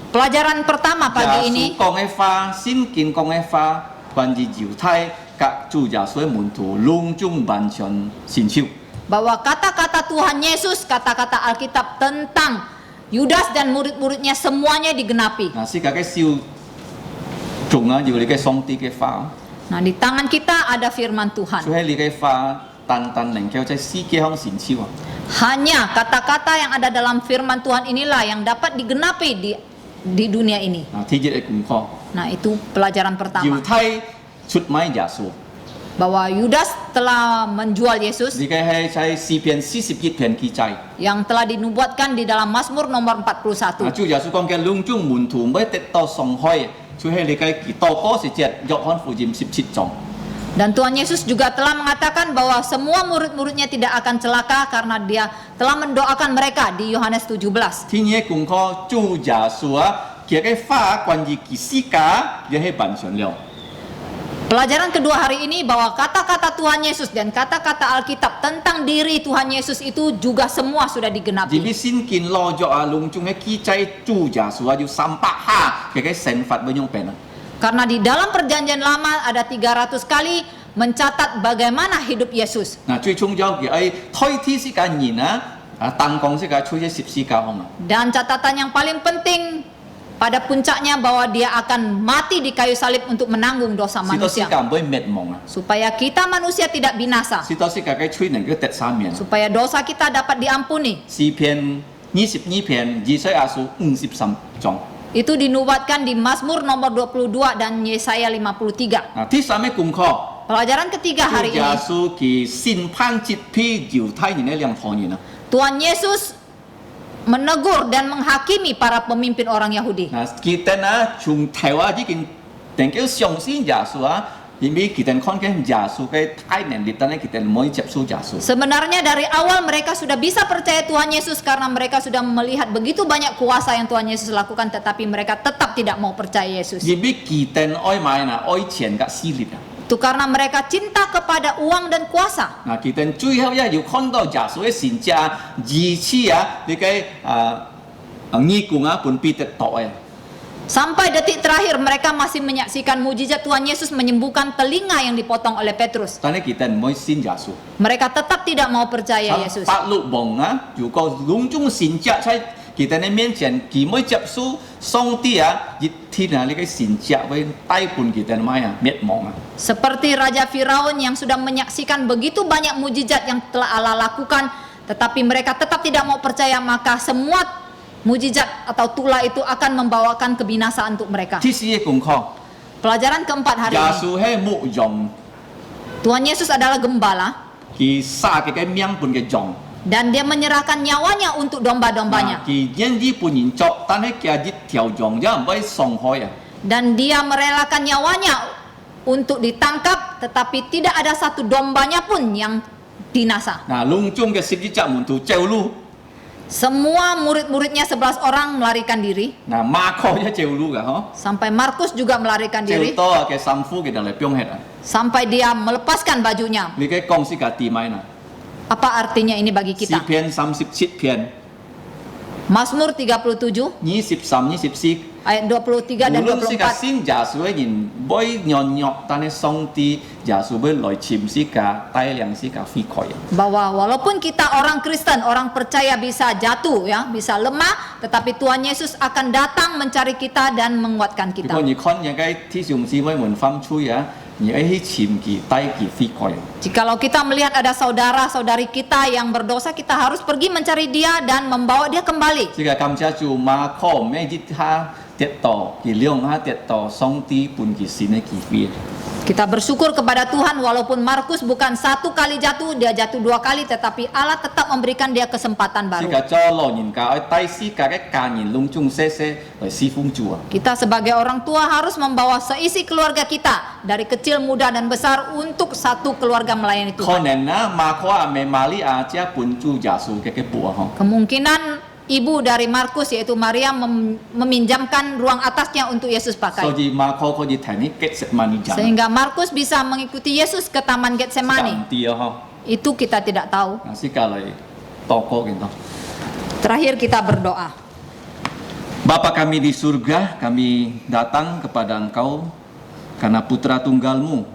Pelajaran pertama pagi ini 講嘅話，先見講嘅話，關於猶太及主耶穌嘅門徒隆重完全成就。 bahwa kata-kata Tuhan Yesus, kata-kata Alkitab tentang Yudas dan murid-muridnya semuanya digenapi. 是嘅小眾要你嘅上帝嘅話， Nah, di tangan kita ada firman 所 Tuhan. 以你嘅話單能夠在世界上成就。 Hanya kata-kata yang ada dalam firman Tuhan inilah yang dapat digenapi di dunia ini. 呢啲嘅功課， Nah, itu pelajaran 猶 pertama. 太出賣耶穌。 Bahwa Yudas telah menjual Yesus 呢個係在詩篇41篇記載。 yang telah dinubuatkan di dalam Mazmur nomor 41. 主耶穌講嘅兩種門徒唔會得到傷害，所以你嘅禱告是隻約翰福音17章。 Dan Tuhan Yesus juga telah mengatakan bahwa semua murid-muridnya tidak akan celaka karena Dia telah mendoakan mereka di Yohanes 17. 天嘅功課，主耶穌佢嘅話關於佢世界也係完全了。 Pelajaran kedua hari ini bahwa kata-kata Tuhan Yesus dan kata-kata Alkitab tentang diri Tuhan Yesus itu juga semua sudah 只 digenapi. 必先見落咗隆重嘅記載，主耶穌要300下佢嘅神法會用病。 Karena di dalam perjanjian lama ada 300 kali mencatat bagaimana hidup Yesus. 最重要嘅係推天時間人當講世界出咗十字架行。 Dan catatan yang paling penting pada puncaknya bahwa Dia akan mati di kayu salib untuk menanggung dosa 使到世 manusia. 界唔會滅亡。 Supaya kita manusia tidak binasa. 使到世界嘅催能夠得赦免。 Supaya dosa kita dapat diampuni. 詩篇22篇以賽亞書53章。 Itu dinubuatkan di Mazmur nomor 22 dan Yesaya 53. 第三個功課， Pelajaran ketiga 主 hari 耶 ini, 穌佢審判這批猶太人嘅兩夥人。 Tuhan Yesus menegur dan menghakimi para pemimpin orang Yahudi. Nah, kita na chung Taiwan jikin tengkel xiong sin Yesus ini kita kan Yesus ke Thailand di tanah kita mau cepsu Yesus. Sebenarnya dari awal mereka sudah bisa percaya Tuhan Yesus karena mereka sudah melihat begitu banyak kuasa yang Tuhan Yesus lakukan, tetapi mereka tetap tidak mau percaya Yesus. Jadi kita oi mana oi钱 kat silit. Itu karena mereka cinta kepada uang dan kuasa. 嗱，其實最後要看到耶穌嘅神蹟，二次你嘅義工本彼得讀嘅， Sampai detik terakhir mereka masih menyaksikan mujizat Tuhan Yesus menyembuhkan telinga yang dipotong oleh Petrus. 但係其實唔可以信耶穌。 Mereka tetap tidak mau percaya Yesus. 法律王如果隆重神蹟在kitaใน面前，佢冇接受上帝一天呢個神蹟會帶半kita咩滅亡。 Seperti Raja Firaun yang sudah menyaksikan begitu banyak mujizat yang telah Allah lakukan, tetapi mereka tetap tidak mau percaya, maka semua mujizat atau tulah itu akan membawakan kebinasaan untuk mereka. 第四嘅功課， Pelajaran keempat hari 耶 ini. 穌係牧羊， Tuhan Yesus adalah gembala 佢殺嘅命半嘅羊。 dan dia menyerahkan nyawanya untuk domba-dombanya. 佢因呢半年作，但係佢一條羊也唔可以傷害啊！ Dan dia merelakan nyawanya untuk ditangkap, tetapi tidak ada satu dombanya pun yang binasa. 嗱，隆重嘅十字架門徒走路， Semua murid-muridnya 11 orang melarikan diri. 嗱馬可一走路嘅嗬， Sampai Markus juga melarikan 走 diri. 多嘅衫褲嘅就嚟병血啊！ Sampai dia melepaskan bajunya. 你嘅講是個點樣啊？ Apa artinya ini bagi 詩 kita? 篇37篇 Mazmur 37 23、24。 ayat 23 dan 無論是個 24. 信耶穌嘅人，每樣樣，但係上帝耶穌會來潛是個帶領是個飛開。 Bahwa walaupun kita orang Kristen, orang percaya bisa jatuh ya, bisa lemah, tetapi Tuhan Yesus akan datang mencari kita dan menguatkan 如 kita. 果你看人家天上姊妹們翻出啊，你喺潛佢帶佢飛開。 Jikalau kita melihat ada saudara-saudari kita yang berdosa, kita harus pergi mencari dia dan membawa dia kembali. 這個感謝主馬可咩啲他跌倒，佢兩下跌倒，上帝半佢先嘅機會。 Kita bersyukur kepada Tuhan walaupun Markus bukan satu kali jatuh, dia jatuh 2 kali, tetapi Allah tetap memberikan dia kesempatan 這 baru. 個做老人家要帶世界嘅家人隆重些些來侍奉主啊！ Kita sebagai orang tua harus membawa seisi keluarga kita dari kecil, muda dan besar untuk satu keluarga melayani 可 Tuhan. 能啊，馬可啊，未瑪利亞即係本主耶穌嘅步啊！嗬。 Kemungkinan ibu dari Markus yaitu Maria meminjamkan ruang atasnya untuk Yesus 所 pakai. 以馬可可以睇你結實萬年 Sehingga Markus bisa mengikuti Yesus ke Taman 唔 Getsemani. 啲啊！ Itu kita tidak tahu. 嗬，嗱，是隔嚟禱告嘅咯。 Terakhir kita berdoa. Bapa kami di surga, kami datang kepada Engkau karena putra tunggalmu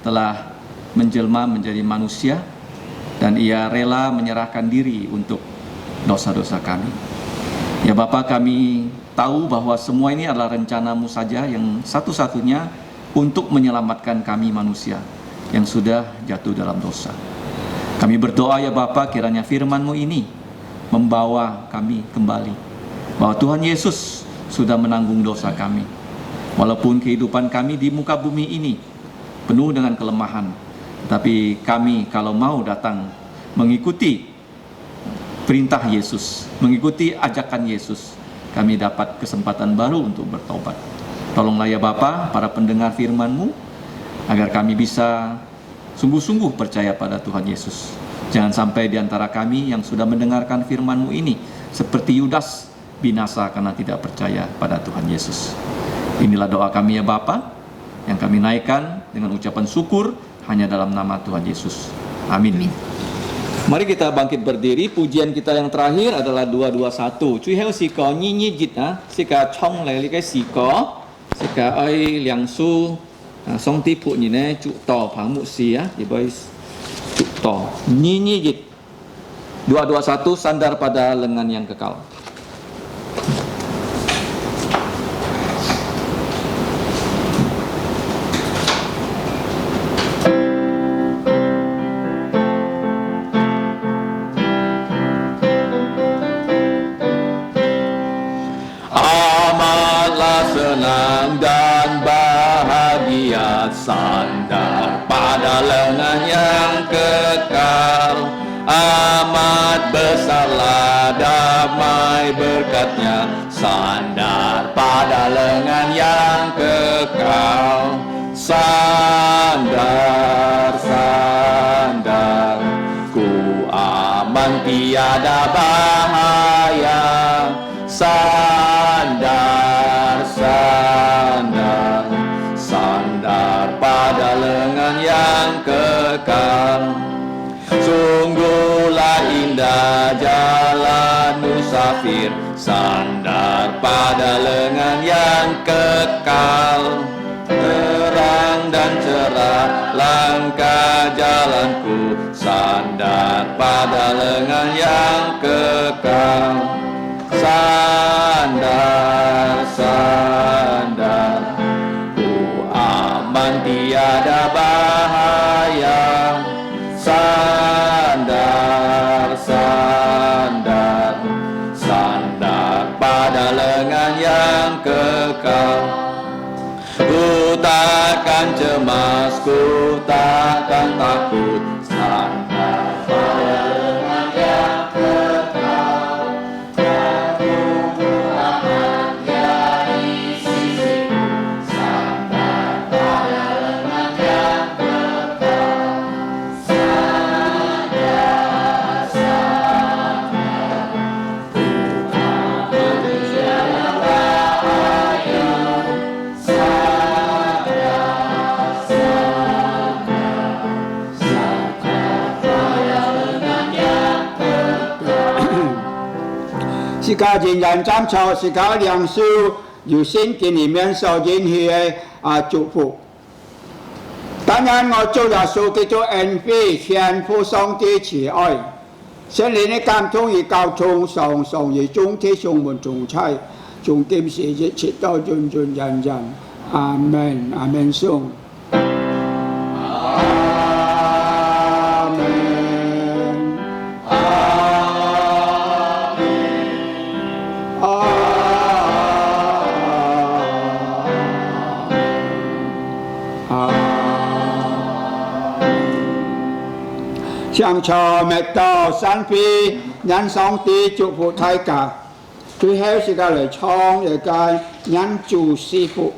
telah menjelma menjadi manusia dan ia rela menyerahkan diri untuk dosa-dosa kami. Ya Bapa, kami tahu bahwa semua ini adalah rencana-Mu saja yang satu-satunya untuk menyelamatkan kami manusia yang sudah jatuh dalam dosa. Kami berdoa ya Bapa, kiranya firman-Mu ini membawa kami kembali bahwa Tuhan Yesus sudah menanggung dosa kami. Walaupun kehidupan kami di muka bumi ini penuh dengan kelemahan, tapi kami kalau mau datang mengikuti perintah Yesus, mengikuti ajakan Yesus, kami dapat kesempatan baru untuk bertobat. Tolonglah ya Bapa, para pendengar firman-Mu, agar kami bisa sungguh-sungguh percaya pada Tuhan Yesus. Jangan sampai di antara kami yang sudah mendengarkan firman-Mu ini seperti Yudas binasa karena tidak percaya pada Tuhan Yesus. Inilah doa kami ya Bapa, yang kami naikkan dengan ucapan syukur hanya dalam nama Tuhan Yesus. Amin. Mari kita bangkit berdiri. Pujian kita yang terakhir adalah 221. Cui heo siko nyi jit sika chong lai li kai siko sika ai liang su song ti pu ni ne cu to phang mu si di boy cu to nyi jit. 221 sandar pada lengan yang kekal. Senang dan bahagia sandar pada lengan yang kekal, amat besarlah damai berkatnya, sandar pada lengan yang kekal. Sandar, sandar, ku aman tiada bahaya. Sandar, sandar, sandar pada lengan yang kekal. Sungguhlah indah jalan musafir, sandar pada lengan yang kekal. Terang dan cerah langkah jalanku, sandar pada lengan yang kekal. Sandar, sandar, ku aman tiada bahaya. Sandar, sandar, sandar pada lengan yang kekal. Ku takkan cemas, ku takkan takut, sandar pada lengan yang kekal. Aku aman di sisiku, sandar pada lengan yang kekal. Sandar, sandar, ku aman tiada bahaya.是家人人站错，是家良师有先给你们受引起的祝福。当然，我做耶穌基督恩惠，天父上帝慈愛，聖靈的感動與交通，常常與眾弟兄們同在，從今時一直到永永遠遠。阿門，阿門，頌。向朝密道山飛，因上帝祝福大家。最後是個嚟唱一個因主師傅。